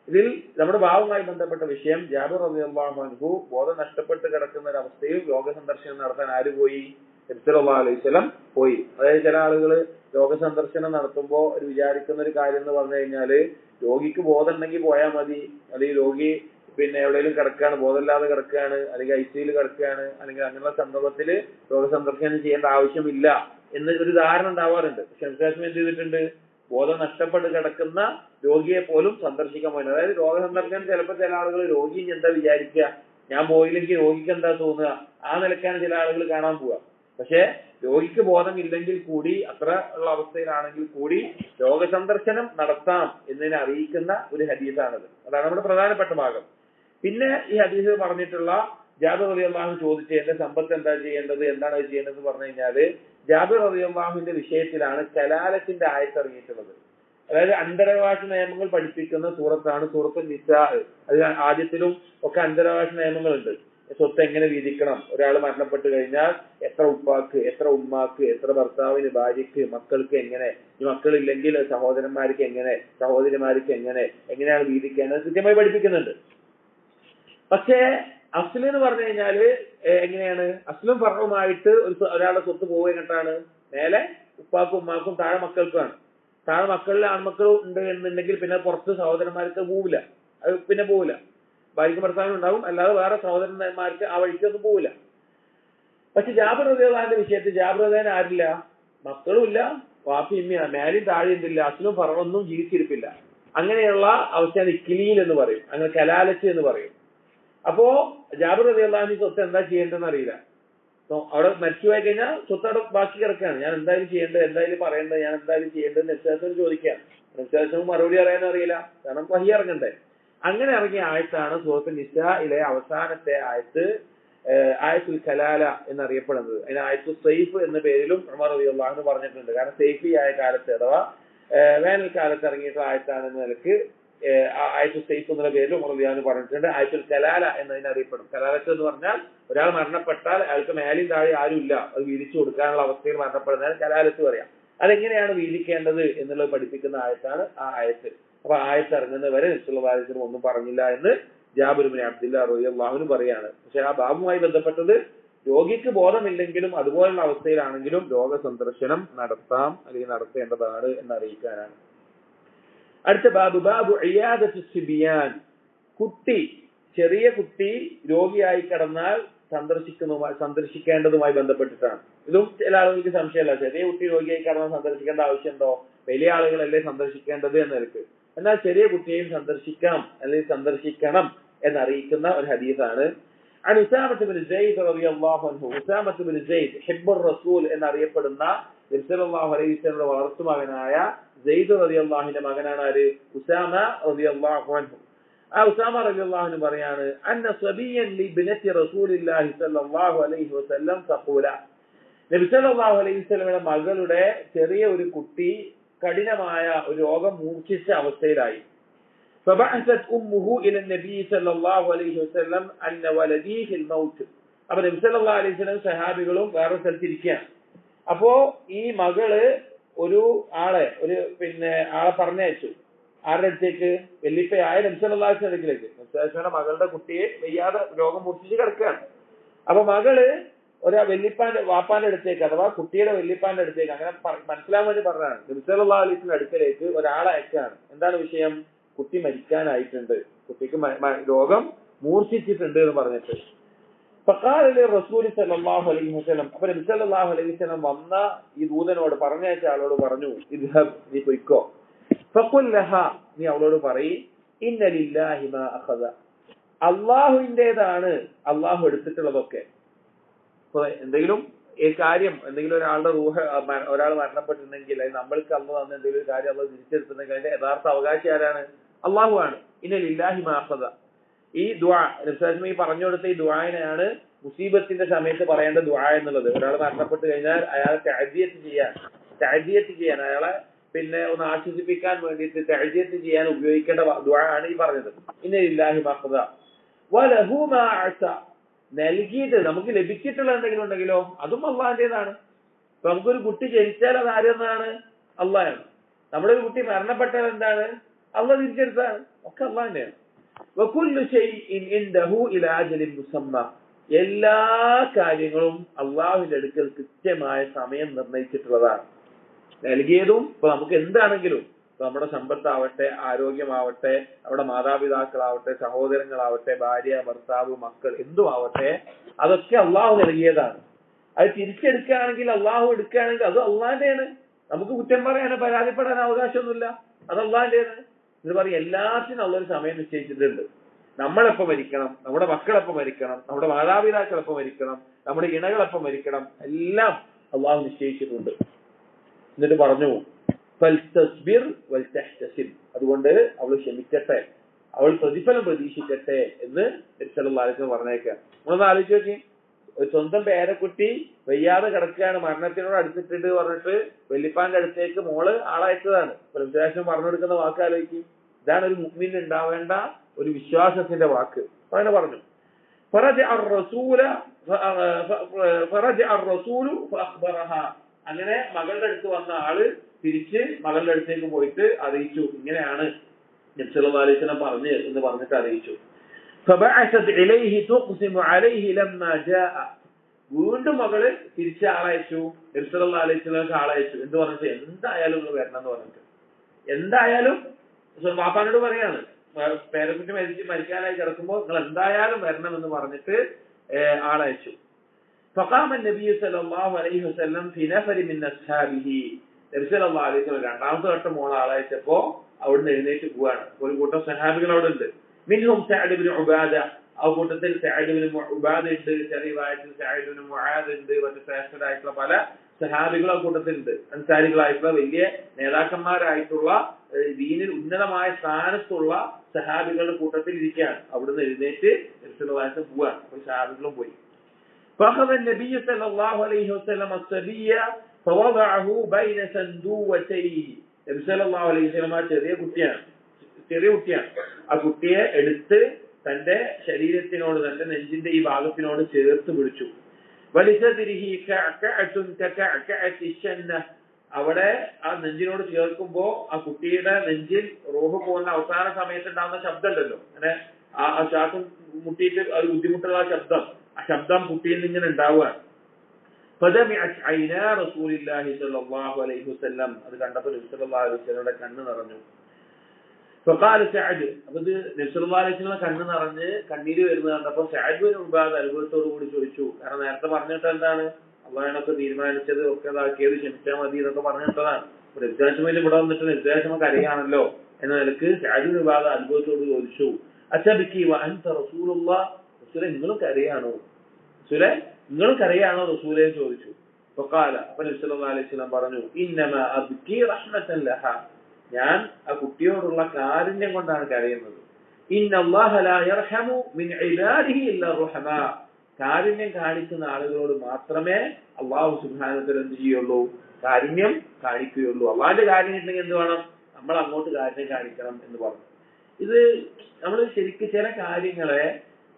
ഇതിൽ നമ്മുടെ ഭാവവുമായി ബന്ധപ്പെട്ട വിഷയം, ജാബിർ റളിയല്ലാഹു അൻഹു ബോധം നഷ്ടപ്പെട്ട് കിടക്കുന്ന ഒരു അവസ്ഥയിൽ രോഗ സന്ദർശനം നടത്താൻ ആര് പോയി? നബി സല്ലല്ലാഹു അലൈഹി വസല്ലം പോയി. അതായത് ചില ആളുകൾ രോഗ സന്ദർശനം നടത്തുമ്പോൾ ഒരു വിചാരിക്കുന്ന ഒരു കാര്യം എന്ന് പറഞ്ഞു കഴിഞ്ഞാല്, രോഗിക്ക് ബോധം ഉണ്ടെങ്കിൽ പോയാൽ മതി, അല്ലെങ്കിൽ രോഗി പിന്നെ എവിടെയെങ്കിലും കിടക്കുകയാണ്, ബോധമില്ലാതെ കിടക്കുകയാണ്, അല്ലെങ്കിൽ ഐസിയിൽ കിടക്കുകയാണ്, അല്ലെങ്കിൽ അങ്ങനെയുള്ള സന്ദർഭത്തിൽ രോഗസന്ദർശനം ചെയ്യേണ്ട ആവശ്യമില്ല എന്ന് ഒരു ധാരണ ഉണ്ടാവാറുണ്ട്. പക്ഷെ വിശ്വാസം എന്ത് ചെയ്തിട്ടുണ്ട്, ബോധം നഷ്ടപ്പെട്ട് കിടക്കുന്ന രോഗിയെ പോലും സന്ദർശിക്കാൻ പോയി. അതായത് രോഗസന്ദർശനം ചിലപ്പോൾ ചില ആളുകൾ രോഗി എന്താ വിചാരിക്കുക, ഞാൻ പോയില്ലെങ്കിൽ രോഗിക്ക് എന്താ തോന്നുക, ആ നിലക്കാണ് ചില ആളുകൾ കാണാൻ പോവുക. പക്ഷെ രോഗിക്ക് ബോധമില്ലെങ്കിൽ കൂടി, അത്ര ഉള്ള അവസ്ഥയിലാണെങ്കിൽ കൂടി രോഗസന്ദർശനം നടത്താം എന്നതിനെ അറിയിക്കുന്ന ഒരു ഹദീസാണത്. അതാണ് നമ്മുടെ പ്രധാനപ്പെട്ട ഭാഗം. പിന്നെ ഈ ഹദീസ് പറഞ്ഞിട്ടുള്ള ജാബിർ റളിയല്ലാഹു അൻഹു ചോദിച്ചു, എന്റെ സമ്പത്ത് എന്താ ചെയ്യേണ്ടത്, എന്താണ് അത് ചെയ്യേണ്ടത് പറഞ്ഞു കഴിഞ്ഞാല്, ജാബിർ റളിയല്ലാഹുവിന്റെ വിഷയത്തിലാണ് കലാലത്തിന്റെ ആയത്ത് ഇറങ്ങിയിട്ടുള്ളത്. അതായത് അന്തരവകാശ നിയമങ്ങൾ പഠിപ്പിക്കുന്ന സൂറത്താണ് സൂറത്തുൽ നിസാ. അത് ആദ്യത്തിലും ഒക്കെ അന്തരവകാശ നിയമങ്ങളുണ്ട്. സ്വത്ത് എങ്ങനെ വീതിക്കണം, ഒരാൾ മരണപ്പെട്ടു കഴിഞ്ഞാൽ എത്ര ഉപ്പാക്ക്, എത്ര ഉമ്മാക്ക്, എത്ര ഭർത്താവിന്, ഭാര്യക്ക്, മക്കൾക്ക് എങ്ങനെ, ഈ മക്കളില്ലെങ്കിൽ സഹോദരന്മാർക്ക് എങ്ങനെ, സഹോദരിമാർക്ക് എങ്ങനെയാണ് വീതിക്കേണ്ടത് കൃത്യമായി പഠിപ്പിക്കുന്നുണ്ട്. പക്ഷേ അസ്ല് എന്ന് പറഞ്ഞു കഴിഞ്ഞാല് എങ്ങനെയാണ്, അസ്ലും ഫർഉമായിട്ട് ഒരാളുടെ സ്വത്ത് പോവുക എങ്ങോട്ടാണ്, മേലെ ഉപ്പാക്കും ഉമ്മാക്കും, താഴെ മക്കൾക്കുമാണ്. താഴെ മക്കളിൽ ആൺമക്കൾ ഉണ്ട് എന്നുണ്ടെങ്കിൽ പിന്നെ പുറത്ത് സഹോദരന്മാർക്ക് പോവില്ല, അത് പിന്നെ പോവില്ല. ഭാര്യയ്ക്ക് ഭർത്താവിനും ഉണ്ടാവും, അല്ലാതെ വേറെ സഹോദരന്മാർക്ക് ആ വഴിക്കൊന്നും പോവില്ല. പക്ഷെ ജാബിർ റളിയല്ലാഹു അൻഹുവിന്റെ വിഷയത്തിൽ ജാബിർ റളിയല്ലാഹു അൻഹു ആരില്ല, മക്കളും ഇല്ല, വാപ്പി ഇമ്മ, മേലും താഴെ എന്തില്ല, അസ്ലും ഫർഉം ജീവിച്ചിരിപ്പില്ല. അങ്ങനെയുള്ള അവസ്ഥയാണ് ഇക്ലീൽ എന്ന് പറയും, അങ്ങനെ കലാലത്ത് എന്ന് പറയും. അപ്പോ ജാബിർ റളിയല്ലാഹു അൻഹു സ്വത്ത് എന്താ ചെയ്യേണ്ടതെന്ന് അറിയില്ല. അവിടെ മരിച്ചുപോയി കഴിഞ്ഞാൽ സ്വത്ത് അവിടെ ബാക്കി കിടക്കുകയാണ്. ഞാൻ എന്തായാലും ചെയ്യേണ്ടത്, എന്തായാലും പറയേണ്ടത്, ഞാൻ എന്തായാലും ചെയ്യേണ്ടത് നബിസ്വല്ലല്ലാഹു ചോദിക്കുകയാണ്. നബിസ്വല്ലല്ലാഹു മറുപടി അറിയാനും അറിയില്ല, കാരണം വഹി ഇറങ്ങണ്ടേ. അങ്ങനെ ഇറങ്ങിയ ആയത്താണ് സൂറത്തുൽ നിസായിലെ അവസാനത്തെ ആയത്ത്, ആയത്തുൽ കലാല എന്നറിയപ്പെടുന്നത്. അതിന് ആയത്തുൽ സൈഫ് എന്ന പേരിലും ഉമർ റളിയല്ലാഹു അൻഹു പറഞ്ഞിട്ടുണ്ട്. കാരണം സൈഫി ആയ കാലത്ത് അഥവാ വേനൽക്കാലത്ത് ഇറങ്ങിയിട്ടുള്ള ആയത്താണെന്ന നിലക്ക് ആയത്തുൽ സൈഫ് എന്ന പേരിൽ ഉമർ റളിയല്ലാഹു അൻഹു പറഞ്ഞിട്ടുണ്ട്. ആയത്തുൽ കലാല എന്നതിനെ അറിയപ്പെടും. കലാലത്ത് എന്ന് പറഞ്ഞാൽ ഒരാൾ മരണപ്പെട്ടാൽ അയാൾക്ക് മേലും താഴെ ആരും ഇല്ല, അത് വീതിച്ചു കൊടുക്കാനുള്ള അവസ്ഥയിൽ മരണപ്പെടുന്നതിന് കലാലത്ത് പറയാം. അതെങ്ങനെയാണ് വീതിക്കേണ്ടത് എന്നുള്ളത് പഠിപ്പിക്കുന്ന ആയത്താണ് ആ ആയത്ത്. അപ്പൊ ആയത്ത് ഇറങ്ങുന്നവരെ നബി സല്ലല്ലാഹു അലൈഹി വസല്ലം ഒന്നും പറഞ്ഞില്ല എന്ന് ജാബിർ ബിൻ അബ്ദുല്ലാഹ് റളിയല്ലാഹു അൻഹു പറയാണ്. പക്ഷെ ആ ബാബുമായി ബന്ധപ്പെട്ടത് രോഗിക്ക് ബോധമില്ലെങ്കിലും അതുപോലുള്ള അവസ്ഥയിലാണെങ്കിലും രോഗ സന്ദർശനം നടത്താം, അല്ലെങ്കിൽ നടത്തേണ്ടതാണ് എന്നറിയിക്കാനാണ്. അടുത്ത ബാബു, ബാബു ഇയാദത്തു സിബിയാൻ, കുട്ടി, ചെറിയ കുട്ടി രോഗിയായി കിടന്നാൽ സന്ദർശിക്കേണ്ടതുമായി ബന്ധപ്പെട്ടിട്ടാണ്. ഇതും ചില ആളുകൾക്ക് സംശയമല്ല, ചെറിയ കുട്ടി രോഗിയായി കിടന്നാൽ സന്ദർശിക്കേണ്ട ആവശ്യമുണ്ടോ, വലിയ ആളുകളല്ലേ സന്ദർശിക്കേണ്ടത് എന്ന നിലക്ക്. എന്നാൽ ചെറിയ കുട്ടിയെയും സന്ദർശിക്കാം അല്ലെങ്കിൽ സന്ദർശിക്കണം എന്നറിയിക്കുന്ന ഒരു ഹദീസാണ്. عن أسامة بن زيد رضي الله عنه, ഉസാമത്ത് ബിൻ സെയ്ദ് ഹിബ്ബുർ റസൂൽ എന്നറിയപ്പെടുന്ന നബി സല്ലല്ലാഹു അലൈഹി വസല്ലം വളർത്തുമകനായ സെയ്ദ് റളിയല്ലാഹു അൻഹുവിന്റെ മകനാണ് ആര്, ഉസാമ റളിയല്ലാഹു അൻഹു. ആ ഉസാമ റളിയല്ലാഹു അൻഹു പറയാണ്, അന്ന സബിയൻ ലിബ്നതി റസൂലില്ലാഹി സല്ലല്ലാഹു അലൈഹി വസല്ലം തഖൂല, നബി സല്ലല്ലാഹു അലൈഹി വസല്ലമയുടെ മകളുടെ ചെറിയ ഒരു കുട്ടി കഠിനമായ ഒരു രോഗം മൂർച്ഛിച്ച അവസ്ഥയിലായി. فبعثت أمه إلى النبي صلى الله عليه وسلم أن ولدي في الموت. അപ്പോൾ നബി സല്ലല്ലാഹു അലൈഹി വസല്ലം സഹാബികളും വേറെ സ്ഥലത്തിരിക്കുകയാണ്. അപ്പോ ഈ മകള് ഒരു ആളെ പറഞ്ഞയച്ചു. ആരുടെ അടുത്തേക്ക്? വെല്ലിപ്പയായ നബി സല്ലല്ലാഹു അലൈഹി വസല്ലം അടുക്കിലേക്ക്. നബി സല്ലല്ലാഹു അലൈഹി വസല്ലം മകളുടെ കുട്ടിയെ വയ്യാതെ രോഗം മൂർച്ഛിച്ച് കിടക്കുകയാണ്. അപ്പൊ മകള് വെല്ലിപ്പാന്റെ വാപ്പാന്റെ അടുത്തേക്ക്, അഥവാ കുട്ടിയുടെ വെല്ലിപ്പാന്റെ അടുത്തേക്ക്, അങ്ങനെ മനസ്സിലാൻ വേണ്ടി പറഞ്ഞതാണ്, നബി സല്ലല്ലാഹു അലൈഹി വസല്ലം അടുക്കലേക്ക് ഒരാളെ അയക്കാണ്. എന്താണ് വിഷയം? കുട്ടി മരിക്കാനായിട്ടുണ്ട്, കുട്ടിക്ക് രോഗം മൂർച്ഛിച്ചിട്ടുണ്ട് എന്ന് പറഞ്ഞിട്ട്. ഫഖാല റസൂലി സല്ലല്ലാഹു അലൈഹി വസല്ലം, അപ്പോൾ നബി സല്ലല്ലാഹു അലൈഹി വസല്ലം വന്ന ഈ ദൂതനോട്, പറഞ്ഞയച്ച ആളോട് പറഞ്ഞു, ഇദ്ഹബ്, നീ പോയിക്കോ. ഫഖുൽ ലഹാ, നീ അവളോട് പറയ്, ഇന്ന ലില്ലാഹി മാ അഖദ, അല്ലാഹുവിന്റേതാണ് അല്ലാഹു എടുത്തിട്ടുള്ളതൊക്കെ. അപ്പൊ എന്തെങ്കിലും ഈ കാര്യം, എന്തെങ്കിലും ഒരാളുടെ ഒരാൾ മരണപ്പെട്ടിട്ടുണ്ടെങ്കിൽ നമ്മൾക്ക് അല്ലാഹു തന്ന എന്തെങ്കിലും ഒരു കാര്യം അല്ലാഹു തിരിച്ചെടുത്തിട്ടുണ്ടെങ്കിൽ അതിന്റെ യഥാർത്ഥ അവകാശി ആരാണ്? അല്ലാഹു ആണ്. ഇന്ന ലില്ലാഹി മാ അഖദ, ഈ ദുആ നബി പറഞ്ഞു കൊടുത്ത ഈ ദുആയിനെയാണ് മുസീബത്തിന്റെ സമയത്ത് പറയേണ്ട ദുആ എന്നുള്ളത്. ഒരാൾ മരണപ്പെട്ട് കഴിഞ്ഞാൽ അയാളെ തഅദിയത്ത് ചെയ്യാൻ, അയാളെ ഒന്ന് ആശ്വസിപ്പിക്കാൻ വേണ്ടിയിട്ട് തഅദിയത്ത് ചെയ്യാൻ ഉപയോഗിക്കേണ്ട ദുആ ആണ് ഈ പറഞ്ഞത്. ഇന്ന ലില്ലാഹി മാ അഖദ വലഹു മാ അഅത, നൽകിയിട്ട് നമുക്ക് ലഭിച്ചിട്ടുള്ള എന്തെങ്കിലും ഉണ്ടെങ്കിലോ അതും അള്ളാഹിന്റേതാണ്. ഇപ്പൊ നമുക്കൊരു കുട്ടി ജനിച്ചാൽ അത് ആരെന്നാണ്? അള്ളാഹാണ്. നമ്മുടെ ഒരു കുട്ടി മരണപ്പെട്ടാൽ എന്താണ്? അള്ളാഹ് തിരിച്ചെടുത്താണ്. ഒക്കെ അള്ളാഹിന്റെയാണ്. വകുല്ലു ശൈഇൻ ഇൻദഹു ഇലാ അജലിൻ മുസമ്മ, എല്ലാ കാര്യങ്ങളും അള്ളാഹുവിന്റെ അടുക്കൽ കൃത്യമായ സമയം നിർണയിച്ചിട്ടുള്ളതാണ്. നൽകിയതും ഇപ്പൊ നമുക്ക് എന്താണെങ്കിലും, നമ്മുടെ സമ്പത്താവട്ടെ, ആരോഗ്യമാവട്ടെ, നമ്മുടെ മാതാപിതാക്കളാവട്ടെ, സഹോദരങ്ങളാവട്ടെ, ഭാര്യ, ഭർത്താവ്, മക്കൾ, എന്തുമാവട്ടെ, അതൊക്കെ അള്ളാഹു നൽകിയതാണ്. അത് തിരിച്ചെടുക്കുകയാണെങ്കിൽ, അള്ളാഹു എടുക്കുകയാണെങ്കിൽ അത് അള്ളാഹിന്റെയാണ്. നമുക്ക് കുറ്റം പറയാനോ പരാതിപ്പെടാനോ അവകാശമൊന്നുമില്ല. അത് അള്ളാഹിന്റേതാണ്. എന്ന് പറയും എല്ലാത്തിനും ഉള്ളൊരു സമയം നിശ്ചയിച്ചിട്ടുണ്ട്. നമ്മളെപ്പം മരിക്കണം, നമ്മുടെ മക്കളെപ്പം മരിക്കണം, നമ്മുടെ മാതാപിതാക്കളെപ്പം മരിക്കണം, നമ്മുടെ ഇണകളെപ്പം മരിക്കണം, എല്ലാം അള്ളാഹു നിശ്ചയിച്ചിട്ടുണ്ട്. എന്നിട്ട് പറഞ്ഞു, അതുകൊണ്ട് അവൾ ക്ഷമിക്കട്ടെ, അവൾ പ്രതിഫലം പ്രതീക്ഷിക്കട്ടെ എന്ന് നബി സല്ലല്ലാഹു അലൈഹി വസല്ലം പറഞ്ഞേക്കാം. നമ്മളൊന്ന് ആലോചിച്ച് നോക്കി, ഒരു സ്വന്തം പേരക്കുട്ടി വയ്യാതെ കിടക്കുകയാണ്, മരണത്തിനോട് അടുത്തിട്ടുണ്ട് പറഞ്ഞിട്ട് വെല്ലിപ്പാന്റെ അടുത്തേക്ക് മോള് ആളയച്ചതാണ്. പ്രത്യാശം പറഞ്ഞു കൊടുക്കുന്ന വാക്ക് ആലോചിക്കും. ഇതാണ് ഒരു മുഅ്മിന് ഉണ്ടാവേണ്ട ഒരു വിശ്വാസത്തിന്റെ വാക്ക്. അങ്ങനെ പറഞ്ഞു. അങ്ങനെ മകളുടെ അടുത്ത് വന്ന ആള് തിരിച്ച് മകളുടെ അടുത്തേക്ക് പോയിട്ട് അറിയിച്ചു, ഇങ്ങനെയാണ് നബി സല്ലല്ലാഹു അലൈഹി വസല്ലം പറഞ്ഞു എന്ന് പറഞ്ഞിട്ട് അറിയിച്ചു. വീണ്ടും മകള് തിരിച്ച് ആളയച്ചു, നബി സല്ലല്ലാഹു അലൈഹി വസല്ലം ആളയച്ചു. എന്ത് പറഞ്ഞിട്ട്? എന്തായാലും നിങ്ങൾ വരണം എന്ന് പറഞ്ഞിട്ട്. എന്തായാലും വാപ്പാനോട് പറയാണ്, പേരക്കുട്ടി മരിക്കാനായി കിടക്കുമ്പോൾ നിങ്ങൾ എന്തായാലും വരണം എന്ന് പറഞ്ഞിട്ട് ആളയച്ചു. فقام النبي صلى الله عليه وسلم في نفر من أصحابه. നബി സല്ലല്ലാഹു അലൈഹി വസല്ലം രണ്ടാമത്തെ വട്ടം മോളെ ആളയച്ചപ്പോ അവിടുന്ന് എഴുന്നേറ്റ് പോവാണ്. ഒരു കൂട്ടം സഹാബികൾ അവിടെ ഉണ്ട്. മിൻഹും സഅദ് ഇബ്നു ഉബാദ, ആ കൂട്ടത്തിൽ സഅദ് ഇബ്നു ഉബാദ ഉണ്ട്, ചെറിയ വയസ്സിൽ സഅദ് ഇബ്നു മുആദ് ഉണ്ട്, മറ്റു ശ്രേഷ്ഠരായിട്ടുള്ള പല സഹാബികൾ ആ കൂട്ടത്തിലുണ്ട്. അൻസാരികളായിട്ടുള്ള വലിയ നേതാക്കന്മാരായിട്ടുള്ള ദീനിൽ ഉന്നതമായ സ്ഥാനത്തുള്ള സഹാബികളുടെ കൂട്ടത്തിൽ ഇരിക്കുകയാണ്. അവിടുന്ന് എഴുന്നേറ്റ് നബി സല്ലല്ലാഹു അലൈഹി വസല്ലം പോവാണ്. ഒരു സഹാബികളും പോയി. فأخذ النبي صلى الله عليه وسلم الصبي فوضعه بين صندوقتيه. നബി സല്ലല്ലാഹു അലൈഹി വസല്ലം ചെറിയ കുട്ടിയാണ്. ആ കുട്ടിയെ എടുത്ത് തന്റെ ശരീരത്തിനോട്, തന്റെ നെഞ്ചിന്റെ ഈ ഭാഗത്തിനോട് ചേർത്ത് പിടിച്ചു. വലിസദിരിഹി കഅകഅതുൻ കഅകഅതി ശന്ന, അവിടെ ആ നെഞ്ചിനോട് ചേർക്കുമ്പോ ആ കുട്ടിയുടെ നെഞ്ചിൽ റൂഹ് പോകുന്ന അവസാന സമയത്ത് ഉണ്ടാകുന്ന ശബ്ദം ഉണ്ടല്ലോ, അങ്ങനെ ആ ശ്വാസം മുട്ടിയിട്ട് അത് ബുദ്ധിമുട്ടുള്ള ആ ശബ്ദം കുട്ടിയിൽ നിന്ന് ഇങ്ങനെ ഉണ്ടാവുകയാണ്. അത് കണ്ടപ്പോൾ നബി സല്ലല്ലാഹു അലൈഹി വസല്ലമയുടെ കണ്ണ് നിറഞ്ഞു. ഫഖാല സഅദ്, അപ്പോൾ ഇത് നബി സല്ലല്ലാഹു അലൈഹി വസല്ലം കണ്ണ് നിറഞ്ഞ് കണ്ണീര് വരുന്നത് കണ്ടപ്പോൾ സഅദ് ബിൻ ഉബാദ അത്ഭുതത്തോടു കൂടി ചോദിച്ചു. കാരണം നേരത്തെ പറഞ്ഞിട്ട് എന്താണ്? അള്ളാഹുവിനൊക്കെ തീരുമാനിച്ചത് ഒക്കെ ഇതാക്കിയത് ക്ഷമിച്ചാൽ മതി എന്നൊക്കെ പറഞ്ഞിട്ടതാണ്. നിർദ്ദേശമില്ല ഇവിടെ വന്നിട്ട് നിർദ്ദേശമൊക്കെ അറിയാണല്ലോ എന്ന നിലക്ക് സഅദ് ബിൻ ഉബാദ അത്ഭുതത്തോട് ചോദിച്ചു, അത്തബിക്കി വഅൻത റസൂലുള്ളാഹ്, റസൂലേ നിങ്ങളും കരയാണോ? റസൂലേ നിങ്ങളും കരയാണോ റസൂലേ ചോദിച്ചു. ഫഖാല, അപ്പോൾ നബി സല്ലല്ലാഹു അലൈഹി വസല്ലം പറഞ്ഞു, ഇന്നമാ അബ്കി റഹ്മതൻ ലഹാ, ഞാൻ ആ കുട്ടിയോടുള്ള കാരുണ്യം കൊണ്ടാണ് കരയുന്നത്. ഇന്നല്ലാഹ ലാ യർഹമു മിൻ ഇബാദിഹി ഇല്ലാ റഹ്മാ, കാരുണ്യം കാണിക്കുന്ന ആളുകളോട് മാത്രമേ അല്ലാഹു സുബ്ഹാനഹു വ തആല എന്ത് ചെയ്യുള്ളൂ? കാരുണ്യം കാണിക്കുകയുള്ളൂ. അള്ളാഹിന്റെ കാരുണ്യം ഉണ്ടെങ്കിൽ എന്ത് വേണം? നമ്മൾ അങ്ങോട്ട് കാരുണ്യം കാണിക്കണം എന്ന് പറഞ്ഞു. ഇത് നമ്മൾ ശരിക്കും ചില കാര്യങ്ങളെ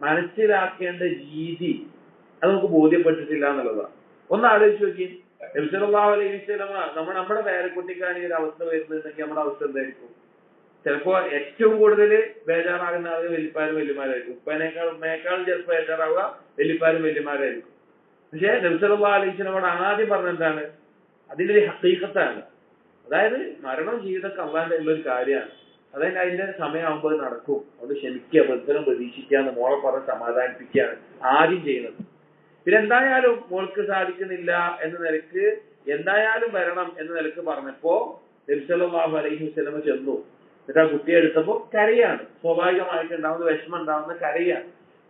മനസ്സിലാക്കേണ്ട രീതി അത് നമുക്ക് ബോധ്യപ്പെട്ടിട്ടില്ല എന്നുള്ളതാണ്. ഒന്ന് ആലോചിച്ച് നോക്കി, നബി സല്ലല്ലാഹു അലൈഹി വസല്ലം നമ്മുടെ പേരക്കുട്ടിക്കാണ് ഈ ഒരു അവസ്ഥ വരുന്നുണ്ടെങ്കിൽ നമ്മുടെ അവസ്ഥ എന്തായിരിക്കും? ചിലപ്പോ ഏറ്റവും കൂടുതൽ ബേജാറാകുന്ന ആളുകൾ വല്യപ്പാരും വല്യമാരായിരിക്കും. ഉമ്മയേക്കാളും ചിലപ്പോൾ ബേജാറാവുക വല്യപ്പാരും വല്യമാരായിരിക്കും. പക്ഷെ നബി സല്ലല്ലാഹു അലൈഹി വസല്ലം ആദ്യം പറഞ്ഞ എന്താണ്? അതിന്റെ ഒരു ഹഖീഖത്താണ്. അതായത് മരണം ജീവിതമൊക്കെ അള്ളാന്റെ ഉള്ളൊരു കാര്യമാണ്. അതായത് അതിന്റെ സമയമാകുമ്പോൾ നടക്കും. അതുകൊണ്ട് ക്ഷമിക്കുക, പ്രതിഫലം പ്രതീക്ഷിക്കാന്ന് മോളെ പറഞ്ഞ് സമാധാനിപ്പിക്കുകയാണ് ആദ്യം ചെയ്യുന്നത്. പിന്നെ എന്തായാലും മോൾക്ക് സാധിക്കുന്നില്ല എന്ന നിലക്ക് എന്തായാലും വരണം എന്ന നിലക്ക് പറഞ്ഞപ്പോ നബി സല്ലല്ലാഹു അലൈഹി വസല്ലം ചെന്നു. എന്നിട്ട് ആ കുട്ടിയെ എടുത്തപ്പോ കരയാണ്. സ്വാഭാവികമായിട്ട് ഉണ്ടാവുന്ന വിഷമം ഉണ്ടാവുന്ന കരയാണ്.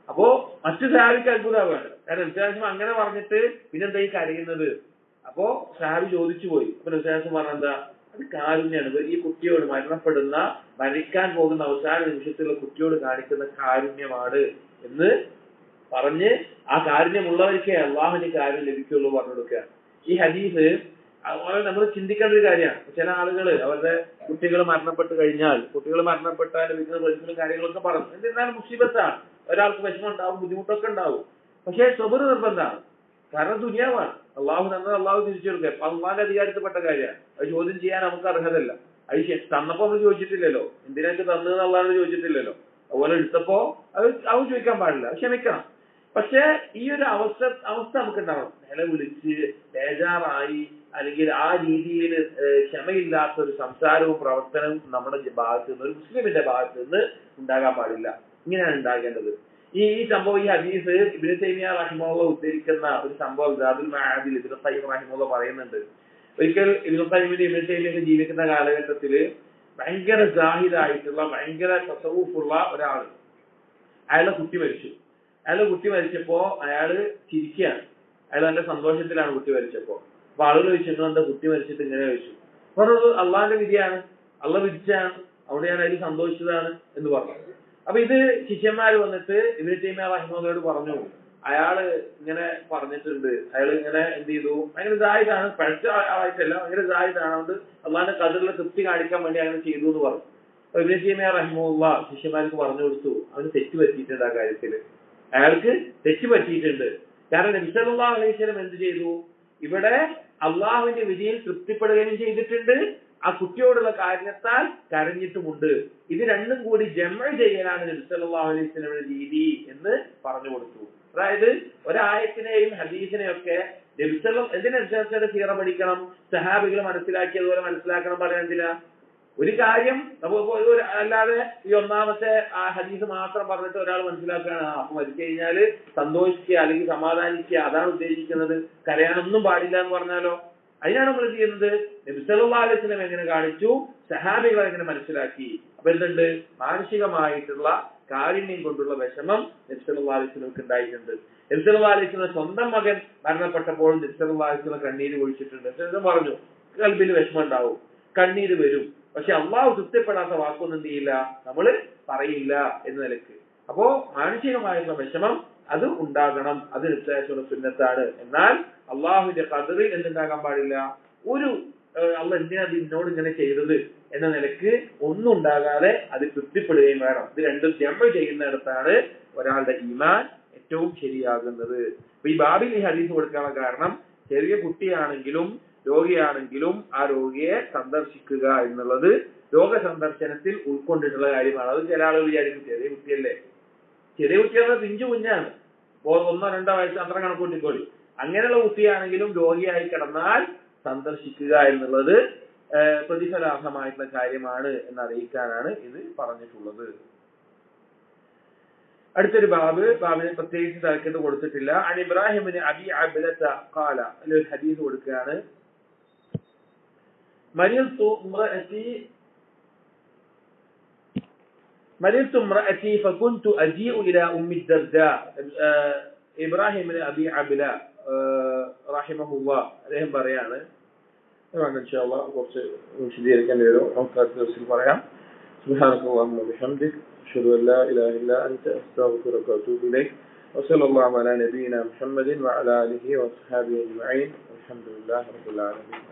അപ്പോ മറ്റു സഹാബിക്ക് അത്ഭുതമാവുകയാണ്. കാരണം നബി അങ്ങനെ പറഞ്ഞിട്ട് പിന്നെന്താ ഈ കരയുന്നത്? അപ്പോ സഹാബി ചോദിച്ചു പോയി. അപ്പൊ നബി പറഞ്ഞെന്താ? അത് കാരുണ്യാണ്. ഈ കുട്ടിയോട് മരിക്കാൻ പോകുന്ന അവസാന നിമിഷത്തിലുള്ള കുട്ടിയോട് കാണിക്കുന്ന കാരുണ്യമാണ് എന്ന് പറഞ്ഞ് ആ കാരുണ്യമുള്ളവർക്കേ അള്ളാഹുവിന്റെ കാര്യം ലഭിക്കുള്ളൂ പറഞ്ഞു കൊടുക്കുക. ഈ ഹദീസ് നമ്മൾ ചിന്തിക്കേണ്ട ഒരു കാര്യമാണ്. ചില ആളുകൾ അവരുടെ കുട്ടികൾ മരണപ്പെട്ടാൽ ലഭിക്കുന്ന പ്രതിഫലം കാര്യങ്ങളൊക്കെ പറഞ്ഞു. എന്നിരുന്നാലും മുസീബത്താണ്. ഒരാൾക്ക് വിഷമം ഉണ്ടാവും, ബുദ്ധിമുട്ടൊക്കെ ഉണ്ടാവും. പക്ഷേ സബർ നിർബന്ധമാണ്. കാരണം ദുനിയാവാണ്. അള്ളാഹു തന്നത് അള്ളാഹു തിരിച്ചു കൊടുക്കുക. അള്ളാഹിന്റെ അധികാരത്തിൽപ്പെട്ട കാര്യമാണ്. അത് ചോദ്യം ചെയ്യാൻ നമുക്ക് അർഹതല്ല. അത് തന്നപ്പോ നമ്മൾ ചോദിച്ചിട്ടില്ലല്ലോ, എന്തിനൊക്കെ തന്നതെന്ന് അള്ളാഹിനോട് ചോദിച്ചിട്ടില്ലല്ലോ. അതുപോലെ എടുത്തപ്പോ അത് ചോദിക്കാൻ പാടില്ല, ക്ഷമിക്കണം. പക്ഷെ ഈ ഒരു അവസ്ഥ നമുക്ക് ഉണ്ടാവണം. നിലവിളിച്ച് ബേജാറായി അല്ലെങ്കിൽ ആ രീതിയിൽ ക്ഷമയില്ലാത്ത ഒരു സംസാരവും പ്രവർത്തനവും നമ്മുടെ ഭാഗത്ത് നിന്ന്, ഒരു മുസ്ലിമിന്റെ ഭാഗത്ത് നിന്ന് ഉണ്ടാകാൻ പാടില്ല. ഇങ്ങനെയാണ് ഉണ്ടാകേണ്ടത്. ഈ സംഭവം, ഈ ഹദീസ് ഇബ്നു തൈമിയ്യ റഹിമഹുല്ലാഹ് ഉദ്ധരിക്കുന്ന ഒരു സംഭവം സാദുൽ മആദിൽ ഇബ്നു ഖയ്യിം റഹിമഹുല്ലാഹ് പറയുന്നുണ്ട്. ഒരിക്കൽ ഇബ്നു തൈമിയ്യ ജീവിക്കുന്ന കാലഘട്ടത്തില് ഭയങ്കര ജാഹിദായിട്ടുള്ള ഭയങ്കര തസവ്വുഫുള്ള ഒരാൾ, അയാളുടെ കുട്ടി മരിച്ചപ്പോ അയാള് ചിരിക്കുകയാണ്. അയാൾ നല്ല സന്തോഷത്തിലാണ് കുട്ടി മരിച്ചപ്പോ. അപ്പൊ ആളുകൾ ചോദിച്ചു, എന്താ കുട്ടി മരിച്ചിട്ട് ഇങ്ങനെ ചോദിച്ചു. പറഞ്ഞത് അള്ളാഹിന്റെ വിധിയാണ്, അള്ളാഹ് വിധിച്ചാണ്, അവിടെ ഞാൻ അതിൽ സന്തോഷിച്ചതാണ് എന്ന് പറഞ്ഞു. അപ്പൊ ഇത് ശിഷ്യന്മാര് വന്നിട്ട് ഇബ്നു തൈമിയ്യ റഹിമഹുല്ലാഹയോട് പറഞ്ഞു, അയാള് ഇങ്ങനെ പറഞ്ഞിട്ടുണ്ട്, അയാൾ ഇങ്ങനെ എന്ത് ചെയ്തു, ഭയങ്കര ജാഹിദാണ്, പഠിച്ച ആയിട്ടല്ല, ഭയങ്കര ജാഹിദാണ്, അതുകൊണ്ട് അള്ളാഹിന്റെ ഖദറിലെ തൃപ്തി കാണിക്കാൻ വേണ്ടി അങ്ങനെ ചെയ്തു എന്ന് പറഞ്ഞു. അപ്പൊ ഇബ്നു തൈമിയ്യ റഹിമഹുല്ലാഹ് ശിഷ്യന്മാർക്ക് പറഞ്ഞു കൊടുത്തു, അവന് തെറ്റ് പറ്റിയിട്ടുണ്ട്. ആ കാര്യത്തില് അയാൾക്ക് തെറ്റ് പറ്റിയിട്ടുണ്ട്. കാരണം നബി സല്ലല്ലാഹു അലൈഹി വസല്ലം എന്ത് ചെയ്തു? ഇവിടെ അള്ളാഹുവിന്റെ വിധിയിൽ തൃപ്തിപ്പെടുകയും ചെയ്തിട്ടുണ്ട്, ആ കുട്ടിയോടുള്ള കാരണത്താൽ കരഞ്ഞിട്ടുമുണ്ട്. ഇത് രണ്ടും കൂടി ജമഅ് ചെയ്യലാണ് നബി സല്ലല്ലാഹു അലൈഹി വസല്ലമയുടെ രീതി എന്ന് പറഞ്ഞു കൊടുത്തു. അതായത് ഒരായത്തിനെയും ഹദീസിനെയും ഒക്കെ നബി സല്ലല്ലാഹു എന്തിനനുസരിച്ച് സീറ പഠിക്കണം, സഹാബികൾ മനസ്സിലാക്കിയതുപോലെ മനസ്സിലാക്കണം. പറയാൻ എന്തിനാ? ഒരു കാര്യം നമുക്ക് അല്ലാതെ ഈ ഒന്നാമത്തെ ആ ഹദീസ് മാത്രം പറഞ്ഞിട്ട് ഒരാൾ മനസ്സിലാക്കുകയാണ്, അപ്പൊ മരിച്ചു കഴിഞ്ഞാല് സന്തോഷിക്കുക അല്ലെങ്കിൽ സമാധാനിക്കുക, അതാണ് ഉദ്ദേശിക്കുന്നത്, കരയാനൊന്നും പാടില്ല എന്ന് പറഞ്ഞാലോ? അതിനാണ് നമ്മൾ ചെയ്യുന്നത്. നബി സല്ലല്ലാഹു അലൈഹി വസല്ലം എങ്ങനെ കാണിച്ചു, സഹാബികൾ എങ്ങനെ മനസ്സിലാക്കി. അപ്പൊ എന്തുണ്ട്? മാനസികമായിട്ടുള്ള കാരുണ്യം കൊണ്ടുള്ള വിഷമം നബി സല്ലല്ലാഹു അലൈഹി വസല്ലമക്ക് ഉണ്ടായിട്ടുണ്ട്. നബി സല്ലല്ലാഹു അലൈഹി വസല്ലം സ്വന്തം മകൻ മരണപ്പെട്ടപ്പോൾ നബി സല്ലല്ലാഹു അലൈഹി വസല്ലം കണ്ണീര് ഒഴിച്ചിട്ടുണ്ട്. അദ്ദേഹം പറഞ്ഞു, കൽബിൽ വിഷമം ഉണ്ടാവും, കണ്ണീര് വരും, പക്ഷെ അള്ളാഹു തൃപ്തിപ്പെടാത്ത വാക്കൊന്നും എന്ത് ചെയ്യില്ല, നമ്മള് പറയില്ല എന്ന നിലക്ക്. അപ്പോ മാനസികമായിട്ടുള്ള വിഷമം അത് ഉണ്ടാകണം, അത് നിശ്ചയമുള്ള സുന്നത്താണ്. എന്നാൽ അള്ളാഹുവിന്റെ ഖദറിൽ എന്തുണ്ടാകാൻ പാടില്ല, ഒരു അള്ളാഹ് എന്തിനാ ഇതിനോട് ഇങ്ങനെ ചെയ്തത് എന്ന നിലക്ക് ഒന്നും ഉണ്ടാകാതെ അത് തൃപ്തിപ്പെടുകയും വേണം. ഇത് രണ്ടും ജമഅ് ചെയ്യുന്നിടത്താണ് ഒരാളുടെ ഈമാൻ ഏറ്റവും ശരിയാകുന്നത്. അപ്പൊ ഈ ബാബിൽ ഈ ഹദീസ് കൊടുക്കാനുള്ള കാരണം, ചെറിയ കുട്ടിയാണെങ്കിലും രോഗിയാണെങ്കിലും ആ രോഗിയെ സന്ദർശിക്കുക എന്നുള്ളത് രോഗസന്ദർശനത്തിൽ ഉൾക്കൊണ്ടിട്ടുള്ള കാര്യമാണ്. അത് ചില ആളുകൾ വിചാരിക്കും, ചെറിയ കുട്ടിയല്ലേ, ചെറിയ കുട്ടിയെന്ന പിഞ്ചു കുഞ്ഞാണ്, 1-2 വയസ്സ് അത്ര കണക്കൂട്ടിക്കോളി. അങ്ങനെയുള്ള കുട്ടിയാണെങ്കിലും രോഗിയായി കിടന്നാൽ സന്ദർശിക്കുക എന്നുള്ളത് പ്രതിഫലാർഹമായിട്ടുള്ള കാര്യമാണ് എന്നറിയിക്കാനാണ് ഇത് പറഞ്ഞിട്ടുള്ളത്. അടുത്തൊരു ബാബിനെ പ്രത്യേകിച്ച് തലക്കെട്ട് കൊടുത്തിട്ടില്ല. അൻ ഇബ്രാഹിം ഇബ്നു അബി അബ്ലത ഖാല, ഒരു ഹദീസ് കൊടുക്കുകയാണ്. مرضت امرأتي فكنت أجيء إلى أم الدرداء. إبراهيم بن أبي عبلة رحمه الله عليهم بريانة. إن شاء الله കുറച്ച് വിശദീകരിക്കാൻ വരും, നമുക്ക് അടുത്ത ദിവസം പറയാം. سبحانك اللهم وبحمدك أشهد أن لا إله إلا أنت أستغفرك وأتوب إليك وصلى الله على نبينا محمد وعلى آله وصحبه أجمعين والحمد لله رب العالمين.